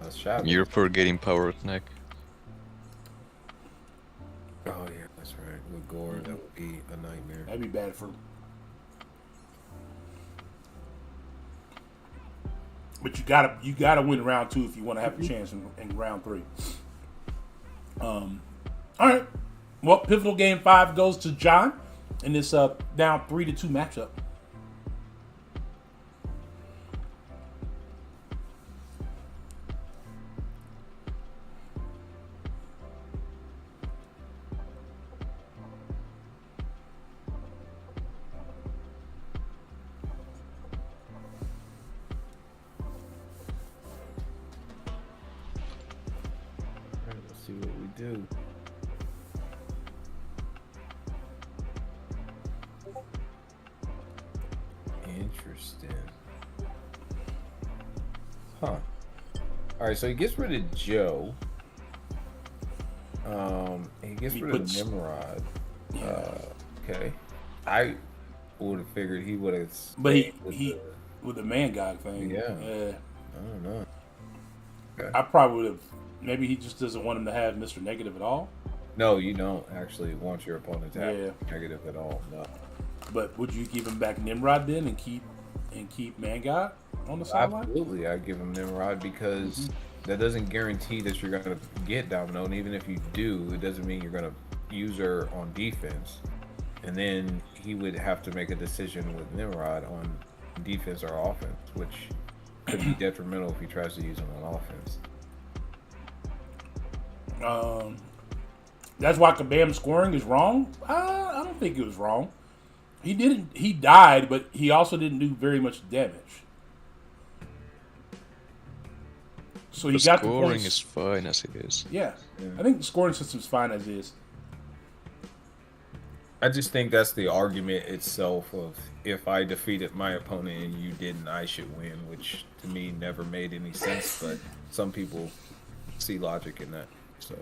a Shadow. You're forgetting Power Snack. Oh yeah, that's right. With Gore, that would be a nightmare. That'd be bad for. But you gotta win round 2 if you want to have a chance in round 3. All right. Well, pivotal game 5 goes to John in this down 3-2 matchup. See what we do. Interesting. Huh. Alright, so he gets rid of Joe. He gets rid of Nimrod. Okay. I would have figured he would have. But he with the man-god thing. Yeah. I don't know. Okay. I probably would have. Maybe he just doesn't want him to have Mr. Negative at all. No, you don't actually want your opponent to have negative at all. No. But would you give him back Nimrod then and keep Man-God on the sideline? Absolutely, I'd give him Nimrod because that doesn't guarantee that you're going to get Domino, and even if you do, it doesn't mean you're going to use her on defense. And then he would have to make a decision with Nimrod on defense or offense, which could be detrimental if he tries to use him on offense. That's why Kabam's scoring is wrong. I don't think it was wrong. He died, but he also didn't do very much damage. So he got the scoring points. is fine as it is. Yeah. I think the scoring system's fine as is. I just think that's the argument itself of if I defeated my opponent and you didn't, I should win, which to me never made any sense, but some people see logic in that. So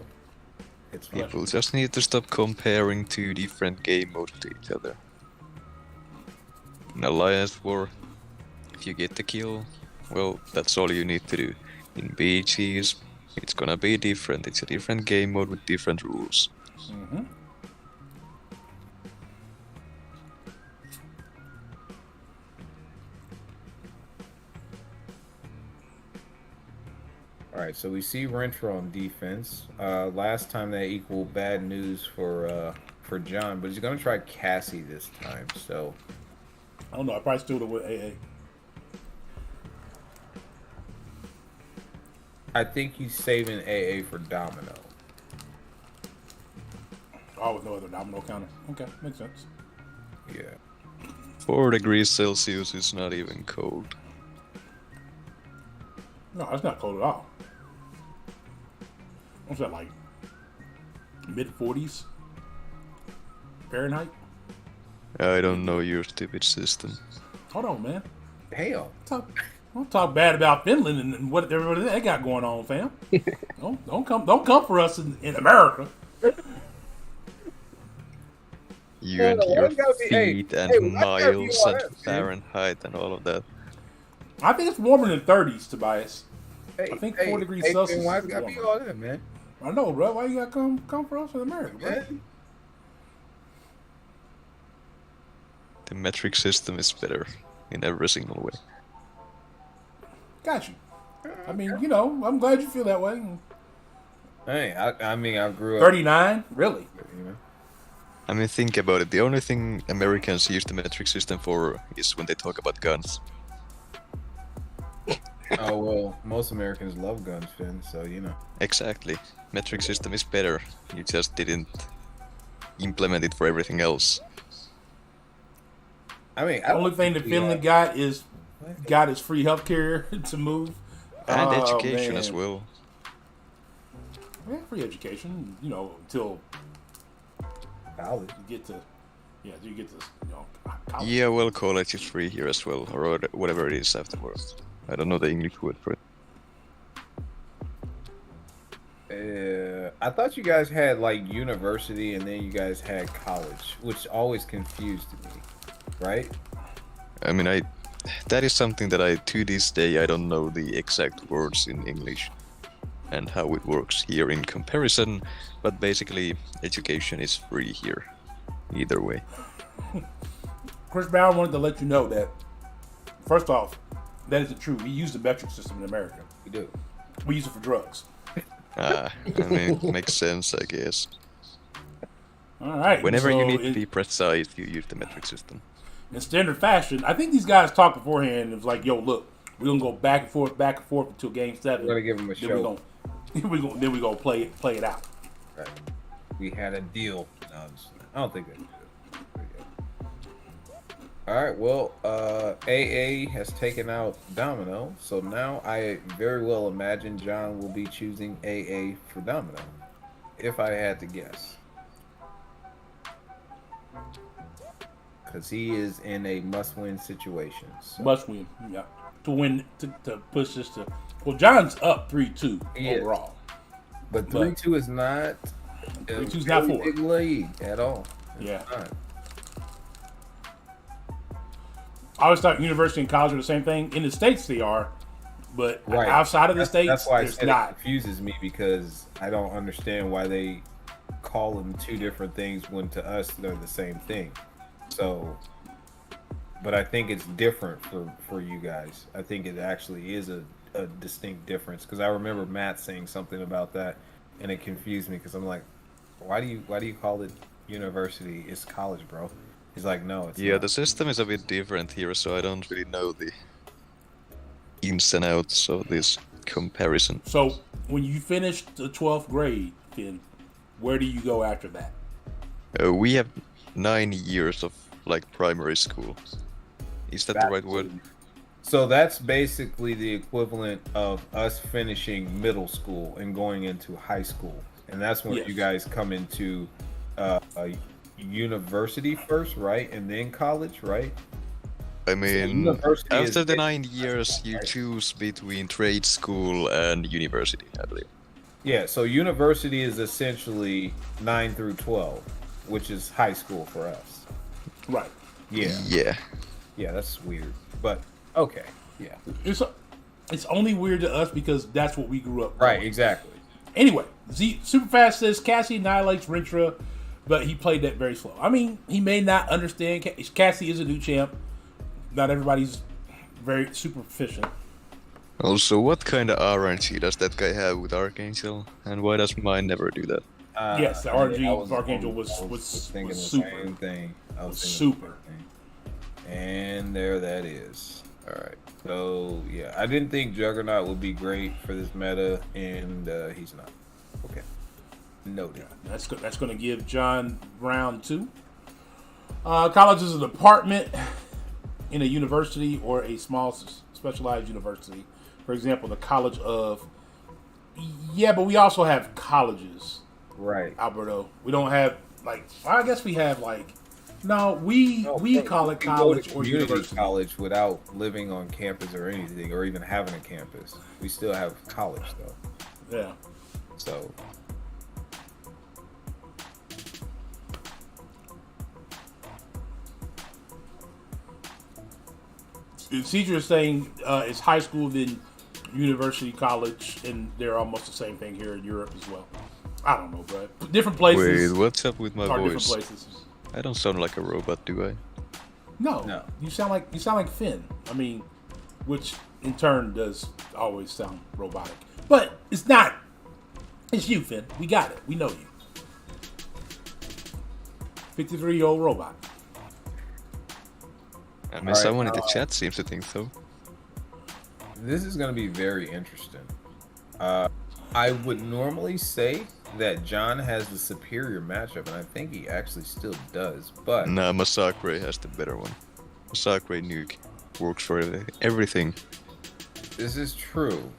it's fine. People just need to stop comparing 2 different game modes to each other. In Alliance War, if you get the kill, well, that's all you need to do. In BGs, it's gonna be different. It's a different game mode with different rules. Mm-hmm. All right, so we see Renfro on defense. Last time that equaled bad news for John, but he's gonna try Cassie this time. So I don't know. I probably still would have went AA. I think he's saving AA for Domino. Oh, with no other domino counter. Okay, makes sense. Yeah. 4 degrees Celsius is not even cold. No, that's not cold at all. What's that, like mid-40s Fahrenheit? I don't know your stupid system. Hold on, man. Hell. Don't talk bad about Finland and what everybody they got going on, fam. don't come for us in America. You and your feet and miles and Fahrenheit and all of that. I think it's warmer than 30s, Tobias. I think 4 degrees Celsius. Why is gotta be warmer. all that, man? I know, bro. Why you gotta come for us in America, bro? Yeah. The metric system is better in every single way. Got you. I mean, you know, I'm glad you feel that way. Hey, I mean, I grew up. 39, really? You know? I mean, think about it. The only thing Americans use the metric system for is when they talk about guns. Oh well, most Americans love guns, Finn. So you know. Exactly. Metric system is better. You just didn't implement it for everything else. I mean, The only thing that Finland got is free healthcare to move. And Oh, education man. as well. Yeah, free education, you know, until college. you get to, you know, college. Yeah, well, college is free here as well, or whatever it is afterwards. I don't know the English word for it. I thought you guys had like university and then you guys had college, which always confused me, right? I mean, that is something that to this day, I don't know the exact words in English and how it works here in comparison, but basically, education is free here, either way. Chris Brown wanted to let you know that, first off, that isn't true. We use the metric system in America. We do. We use it for drugs. I mean, it makes sense, I guess. All right. Whenever so you need to be precise, you use the metric system. in standard fashion, I think these guys talked beforehand. It was like, yo, look, we're going to go back and forth until game 7. We're gonna give them a show. Then we're gonna play it out. Right. We had a deal. No, I don't think that's good. All right. Well, AA has taken out Domino, so now I very well imagine John will be choosing AA for Domino, if I had to guess, because he is in a must-win situation. So. Must win, yeah. To win, to push this to. Well, John's up 3-2 overall. But 3-2 is not. 3-2's not for big lead at all. It's Yeah. not. I always thought university and college are the same thing. In the States, they are, but Right. outside of the States, That's why I there's said not. it confuses me, because I don't understand why they call them two different things when to us they're the same thing. So, but I think it's different for you guys. I think it actually is a distinct difference, because I remember Matt saying something about that, and it confused me because I'm like, why do you call it university? It's college, bro. He's like, no, it's Yeah, not. the system is a bit different here, so I don't really know the ins and outs of this comparison. So when you finish the 12th grade, Finn, where do you go after that? We have 9 years of like primary school. Is that the right word? So that's basically the equivalent of us finishing middle school and going into high school, and that's when Yes. you guys come into a university first, right, and then college, right? I mean, university after is- the 9 years, you choose between trade school and university, I believe. Yeah. So university is essentially 9 through 12, which is high school for us. Right. Yeah. Yeah. Yeah, that's weird. But okay, yeah. It's only weird to us because that's what we grew up. Right, doing. exactly. Anyway, Superfast says Cassie annihilates Rintra, but he played that very slow. I mean, he may not understand. Cassie is a new champ. Not everybody's very super proficient. Also, what kind of RNG does that guy have with Archangel, and why does mine never do that? Yes, the RNG Archangel was thinking the super. same thing. I was Super. And there that is. All right. So yeah, I didn't think Juggernaut would be great for this meta, and he's not. Okay. Noted. That's going to give John round 2. College is a department in a university or a small specialized university. For example, the College of. Yeah, but we also have colleges. Right. Alberto. We don't have I guess we have No, we call it college or community university. college without living on campus or anything, or even having a campus. We still have college though. Yeah. So. Cedra is saying it's high school, then university, college, and they're almost the same thing here in Europe as well. I don't know, bro. Different places. Wait, what's up with my are voice? different places. I don't sound like a robot, do I? No. You sound like Finn. I mean, which in turn does always sound robotic. But it's not. It's you, Finn. We got it. We know you. 53-year-old robot. I mean, someone in the chat seems to think so. This is going to be very interesting. I would normally say that John has the superior matchup, and I think he actually still does. But Nah, Masakre has the better one. Masakre nuke works for everything. this is true.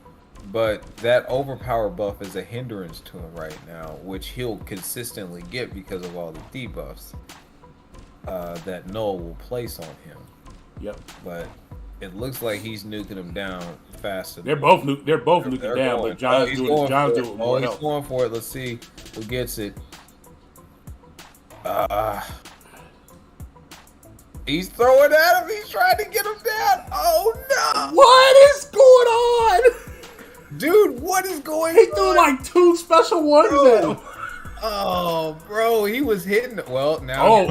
But that overpower buff is a hindrance to him right now, which he'll consistently get because of all the debuffs that Null will place on him. Yep. But it looks like he's nuking him down faster. They're both nuking down, but John's doing it with more he's help. going for it. Let's see who gets it. He's throwing at him. He's trying to get him down. Oh no! What is going on? Dude, what is going He on? threw like 2 special ones at him. Oh, bro, he was hitting. Well, now.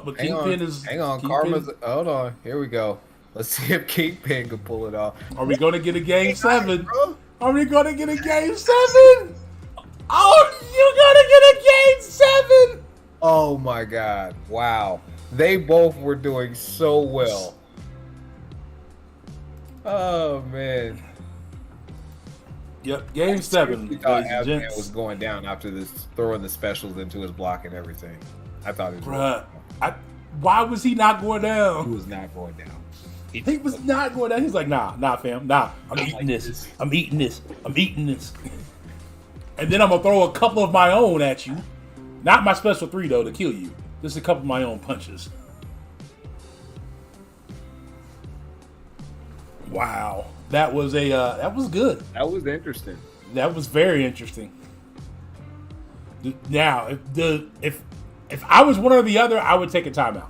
But Hang Kingpin on, is. hang on. Kingpin. Karma's. Hold on. Here we go. Let's see if Kingpin can pull it off. Are we gonna get a game 7? Bro. Are we gonna get a game 7? Oh, you're gonna get a game 7! Oh my God! Wow, they both were doing so well. Oh man. Yep, game 7. We thought ladies and Asman gents. was going down after this, throwing the specials into his block and everything. I thought he was. Bruh, why was he not going He down? was not going down. He was not going down. He's like, nah, fam, nah. I'm eating this. I'm eating this. I'm eating this. And then I'm gonna throw a couple of my own at you. Not my special 3 though to kill you. Just a couple of my own punches. Wow, that was good. That was interesting. That was very interesting. Now, if I was one or the other, I would take a timeout.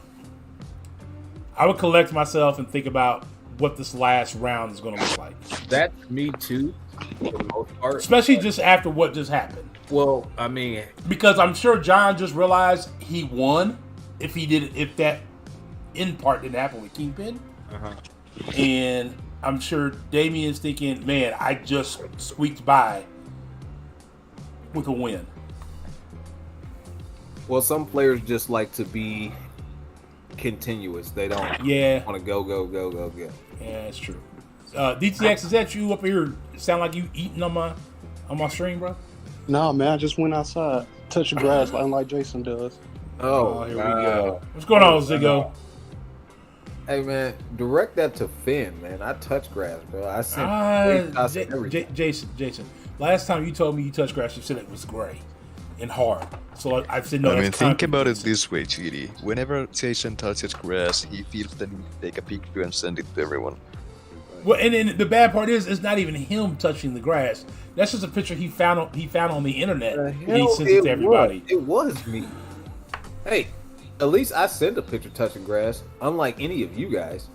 I would collect myself and think about what this last round is going to look like. That's me too, for the most part. Especially just after what just happened. Well, I mean, Because I'm sure John just realized he won if that end part didn't happen with Kingpin. And I'm sure Damien's thinking, man, I just squeaked by with a win. well, some players just like to be continuous. They don't want to go. Yeah, that's true. DTX, is that you up here? Sound like you eating on my stream, bro? Nah, man, I just went outside, touched the grass, unlike Jason does. Oh, here we go. What's going on, Ziggo? Hey man, direct that to Finn, man. I touch grass, bro. I sent everything. Jason. Last time you told me you touched grass, you said it was gray and hard. So I said no. I mean, that's think about it confidence. this way, GD. Whenever Jason touches grass, he feels the need to take a picture and send it to everyone. Well, and then the bad part is, it's not even him touching the grass. That's just a picture he found on the internet. And he sends it to everybody. It was me. Hey, at least I sent a picture touching grass. Unlike any of you guys,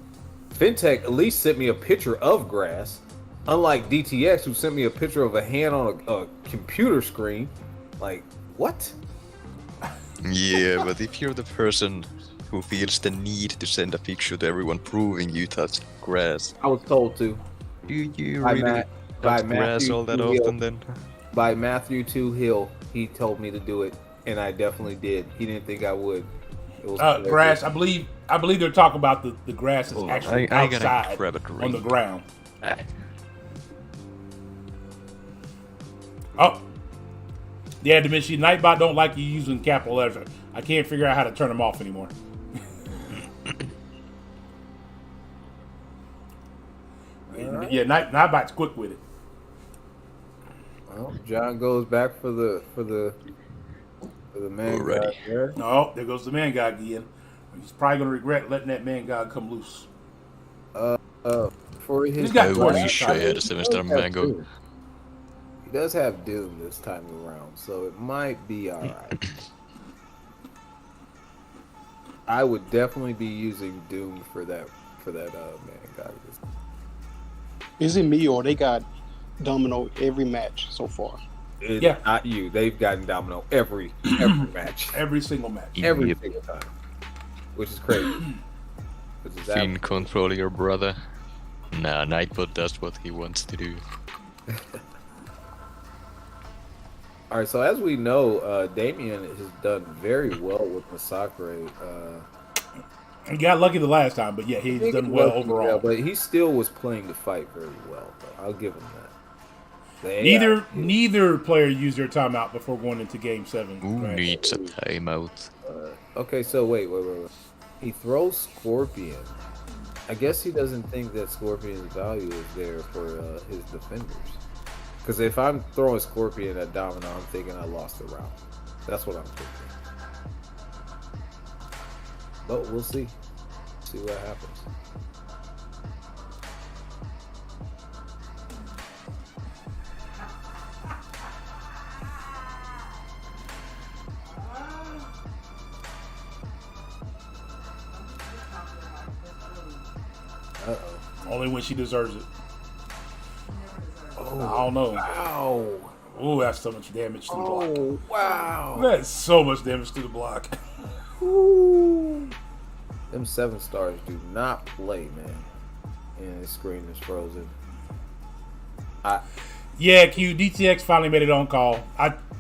Fintech at least sent me a picture of grass. Unlike DTX, who sent me a picture of a hand on a computer screen. Like, what? Yeah, but if you're the person who feels the need to send a picture to everyone proving you touched grass, I was told to. do you By really touch grass Matthew all that Hill. often then? By Matthew 2 Hill, he told me to do it, and I definitely did. He didn't think I would. It was Grass. I believe they're talking about the grass is actually I gotta outside grab a on the drink. ground. Oh, yeah, Dimension Nightbot don't like you using capital letters. I can't figure out how to turn them off anymore. Yeah, Nightbot's quick with it. Well, John goes back for the man Alrighty. god there. No, there goes the man god again. He's probably gonna regret letting that man god come loose. For his He's got I torch. wish I had a 7-star mango. He does have Doom this time around, so it might be alright. I would definitely be using Doom for that man god. Is it me or they got Domino every match so far? It's Yeah. not you. They've gotten Domino every match. Every single match. Every Yep. single time. Which is crazy. Which is Finn, control your brother. Nah, Nightbot does what he wants to do. Alright, so as we know, Damien has done very well with Masakre. He got lucky the last time, but yeah, he's done well overall. Yeah, but he still was playing the fight very well, though. I'll give him that. The AI Neither player used their timeout before going into Game 7. Who right? needs a timeout? Okay, so wait. He throws Scorpion. I guess he doesn't think that Scorpion's value is there for his defenders. Because if I'm throwing Scorpion at Domino, I'm thinking I lost the round. That's what I'm thinking. But we'll see. See what happens. Uh-oh. Only when she deserves it. Oh, I don't know. Wow. Oh, that's so much damage to the block. Oh, wow. That's so much damage to the block. Ooh. Them 7 stars do not play, man. And his screen is frozen. Yeah, Q, DTX finally made it on call.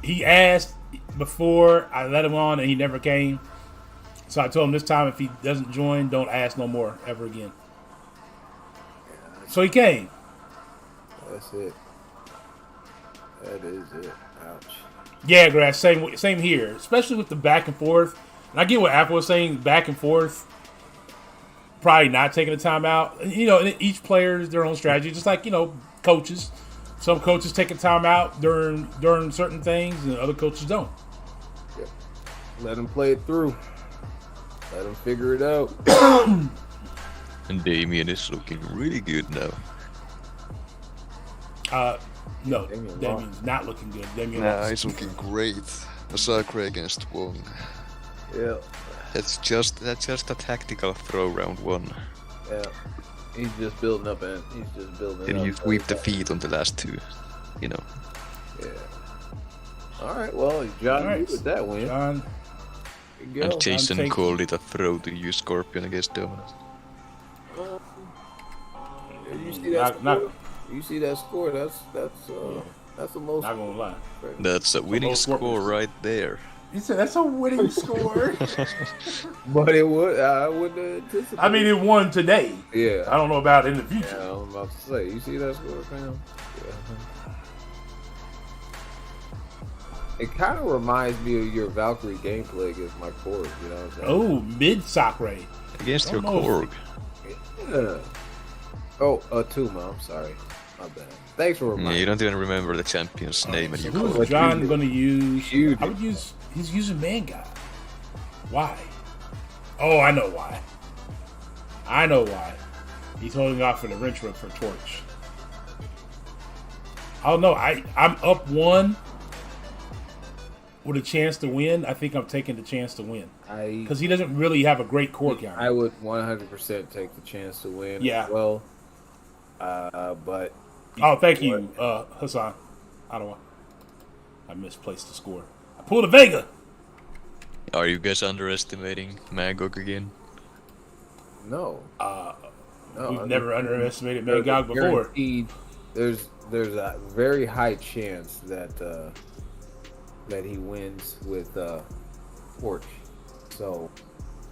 He asked before I let him on and he never came. So I told him this time if he doesn't join, don't ask no more ever again. So he came. That's it. That is it. Ouch. Yeah, Grass, same here. Especially with the back and forth. And I get what Apple was saying, back and forth. Probably not taking a timeout. You know, each player is their own strategy. Just like, coaches. Some coaches take a timeout during certain things, and other coaches don't. Yeah. Let him play it through. Let him figure it out. And Damien is looking really good now. No, Damien Damien's not looking good. Damien Nah, lost. he's looking great. Masakre against Wong. Yeah. That's just a tactical throw round 1. Yeah. He's just building up and he's just building Then up. you sweep the feet on the last 2. Yeah. Alright, well, John All right. with that win. John, There you go. And Jason taking- called it a throw to use Scorpion against Domino. You see that Not- score? You see that score? That's a low not score. gonna lie. That's a winning both score Scorpions. right there. He said that's a winning score. But it would. I wouldn't anticipate. I mean, it won today. yeah. I don't know about in the Yeah, future. I was about to say. You see that score, fam? Yeah. It kind of reminds me of your Valkyrie gameplay against my Korg. You know what I'm saying? Oh, mid Sakura. Against your Oh, no. Korg. Yeah. Oh, Tuma. I'm sorry. My bad. Thanks for Yeah, reminding you me. don't even remember the champion's name and So you who call is it. John gonna use? You I would use. He's using Man God. Why? Oh, I know why. I know why. He's holding off for the wrench whip for Torch. Oh no, I'm up 1. with a chance to win, I think I'm taking the chance to win because I he doesn't really have a great core counter. I would 100% take the chance to win. Yeah. As well, but Oh, thank you, Hassan. Ottawa. I misplaced the score. I pulled a Vega. Are you guys underestimating MCOC again? no, no, We've never underestimated there's a MCOC before. guaranteed- There's a very high chance that that he wins with Torch. So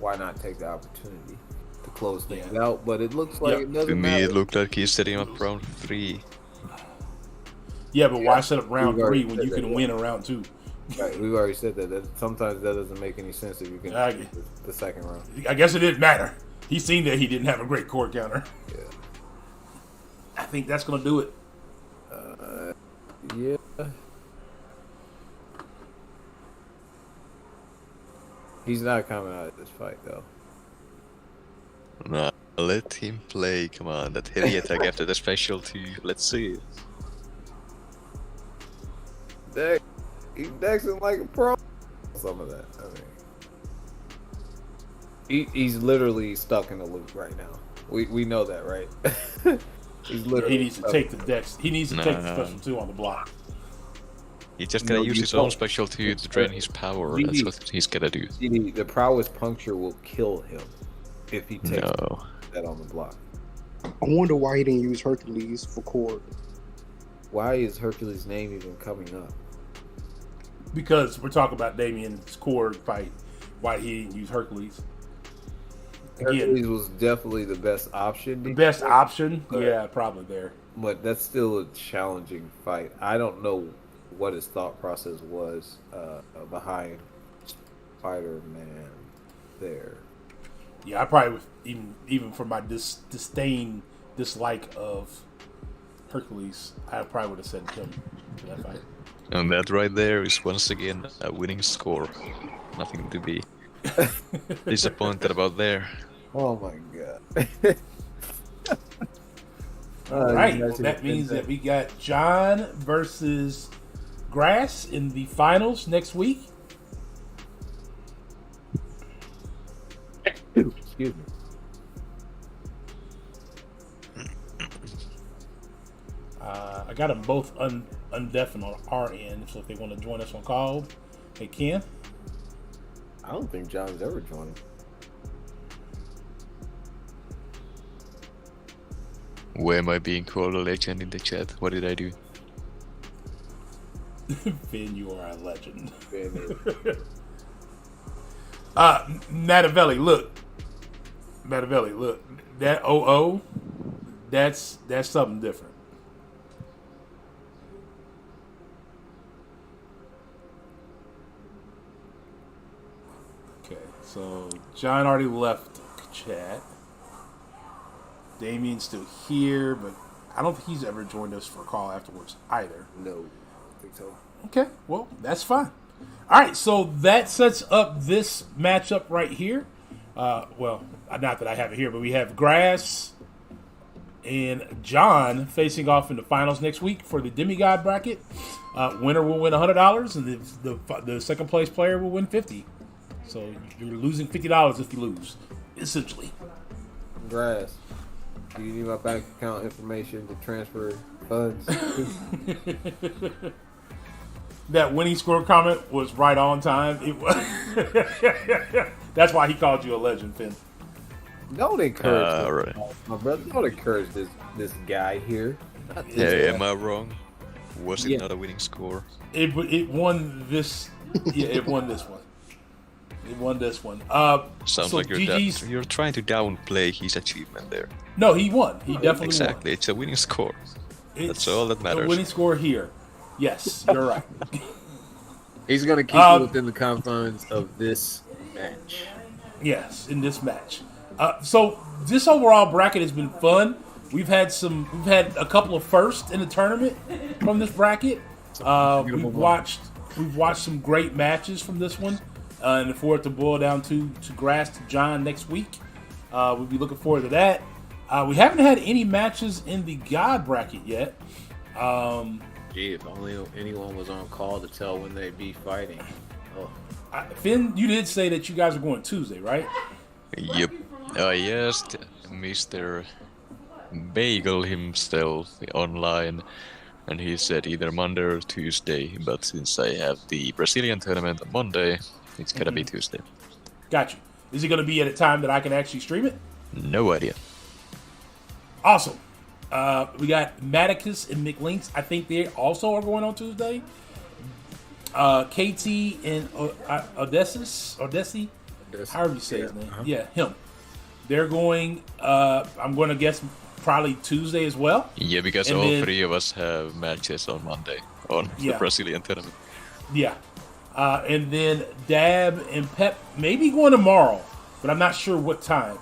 why not take the opportunity to close things out? But it looks like Yep. it To doesn't me, matter. it looked like he's setting up round 3. Yeah, but why set up round We've already 3 when said you that, can yeah. win a round 2? Right, we've already said that. Sometimes that doesn't make any sense if you can I- the second round. I guess it didn't matter. He seen that he didn't have a great core counter. Yeah. I think that's gonna do it. Yeah. He's not coming out of this fight though. Nah, let him play. Come on, that heavy attack after the special 2. Let's see it. He's dexing like a pro. Some of that. I mean, he's literally stuck in a loop right now. We know that, right? He's literally. He needs to stuck take in the a dex. He needs to take the Nah. special 2 on the block. He's just gonna No, use you his own don't. special 2 to drain his power. He- That's what he's gonna do. loop. The prowess puncture will kill him if he takes No. that on the block. I wonder why he didn't use Hercules for cord. Why is Hercules' name even coming up? Because we're talking about Damien's core fight. Why he didn't use Hercules? Again, Hercules was definitely the best option. the best option? But- Yeah, probably there. But that's still a challenging fight. I don't know what his thought process was behind Spider-Man there. Yeah, I probably would, even for my dislike of Hercules, I probably would have said him for that fight. And that right there is once again a winning score. Nothing to be disappointed about there. Oh my god. All right, well, that means that we got John versus Grass in the finals next week. Excuse me. I got them both undeafened on our end, so if they want to join us on call, they can. I don't think John's ever joined. Where am I being called a legend in the chat? What did I do? Finn, you are a legend. Matavelli. Matavelli, look. Matavelli, look. That OO, that's something different. Okay, so John already left chat. Damien's still here, but I don't think he's ever joined us for a call afterwards either. No, I think so. Okay, well, that's fine. All right, so that sets up this matchup right here. Well, not that I have it here, but we have Grass and John facing off in the finals next week for the Demi-god bracket. Winner will win $100, and the second place player will win $50. So you're losing $50 if you lose, essentially. Grass. Do you need my bank account information to transfer funds? That winning score comment was right on time. It was. That's why he called you a legend, Finn. Don't encourage Right. my brother. Don't encourage this guy here. Not this Yeah, guy. am I wrong? Was it Yeah. not a winning score? It won this. Yeah, it won this one. It won this one. Sounds so like GG's. you're trying to downplay his achievement there. No, he won. He definitely Exactly, it's a winning score. won. That's all that The matters. winning score here. Yes, you're right. He's gonna keep it within the confines of this match. Yes, in this match. So this overall bracket has been fun. We've had a couple of firsts in the tournament from this bracket. We've watched some great matches from this one, and for it to boil down to Grass to John next week, we'll be looking forward to that. We haven't had any matches in the God bracket yet. Gee, if only anyone was on call to tell when they'd be fighting. Finn, you did say that you guys are going Tuesday, right? Yep. I asked Mr. Bagel himself online, and he said either Monday or Tuesday. But since I have the Brazilian tournament on Monday, it's gonna be Tuesday. Got you. Is it going to be at a time that I can actually stream it? No idea. Awesome. We got Maticus and McLinks. I think they also are going on Tuesday. KT and Odessi, however you say his name. Yeah, him. They're going, I'm going to guess, probably Tuesday as well. Yeah, because And all then- three of us have matches on Monday on the Yeah. Brazilian tournament. Yeah. And then Dab and Pep maybe going tomorrow, but I'm not sure what time.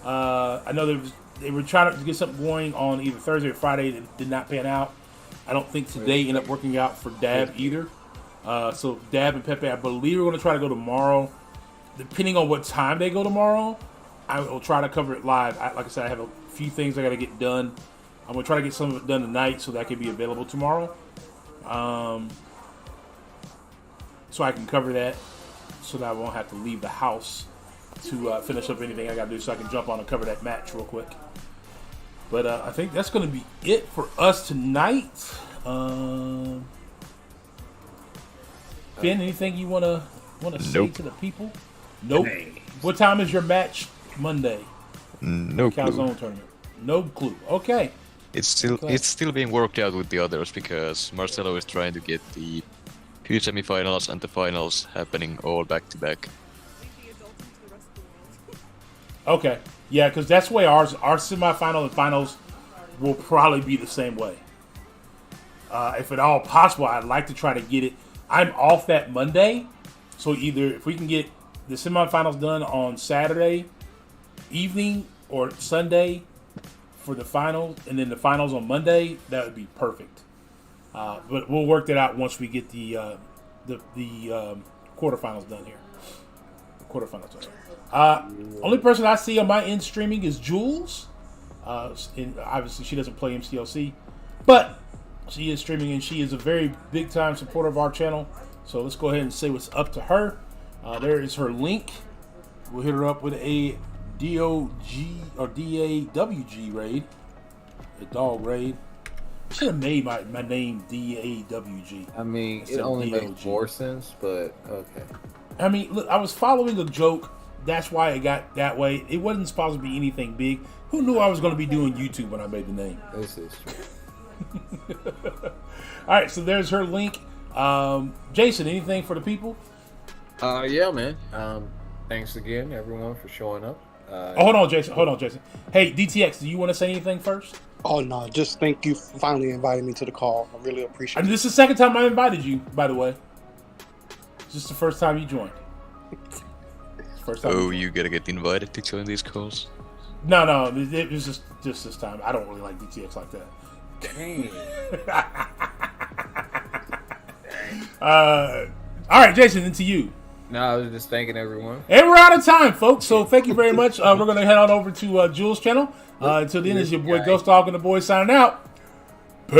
I know they were trying to get something going on either Thursday or Friday that did not pan out. I don't think today ended up working out for Dab either. So Dab and Pepe, I believe, are going to try to go tomorrow. Depending on what time they go tomorrow, I will try to cover it live. Like I said, I have a few things I got to get done. I'm going to try to get some of it done tonight so that can be available tomorrow. So I can cover that so that I won't have to leave the house to finish up anything I got to do, so I can jump on and cover that match real quick. But I think that's going to be it for us tonight. Finn, anything you want to say Nope. to the people? Nope. What time is your match Monday? No clue. Calzone tournament. No clue. Okay. It's still being worked out with the others because Marcelo is trying to get the two semifinals and the finals happening all back to back. Okay. Yeah, because that's the way our semifinal and finals will probably be the same way. If at all possible, I'd like to try to get it. I'm off that Monday, so either if we can get the semifinals done on Saturday evening or Sunday for the finals, and then the finals on Monday, that would be perfect. But we'll work that out once we get the quarterfinals done here. Quarterfinals done. Only person I see on my end streaming is Jules. And obviously, she doesn't play MCOC, but she is streaming, and she is a very big time supporter of our channel. So let's go ahead and say what's up to her. There is her link. We'll hit her up with a DOG or DAWG raid, a dog raid. I should have made my name DAWG. I mean, Instead it of only DOG. makes more sense, but okay. I mean, look, I was following a joke. That's why it got that way. It wasn't supposed to be anything big. Who knew I was going to be doing YouTube when I made the name? This is true. All right, so there's her link. Jason, anything for the people? Yeah, man. Thanks again, everyone, for showing up. Hold on, Jason. Hey, DTX, do you want to say anything first? Oh no, just thank you for finally inviting me to the call. I really appreciate it. This is the second time I invited you, by the way. It's just the first time you joined. First time. Oh, you gotta get invited to join these calls? No, it was just this time. I don't really like DTX like that. Dang. All right, Jason, into you. No, I was just thanking everyone. And we're out of time, folks. So thank you very much. We're going to head on over to Jules' channel. Until then, it's your boy Ghostdog and the boys signing out. Peace.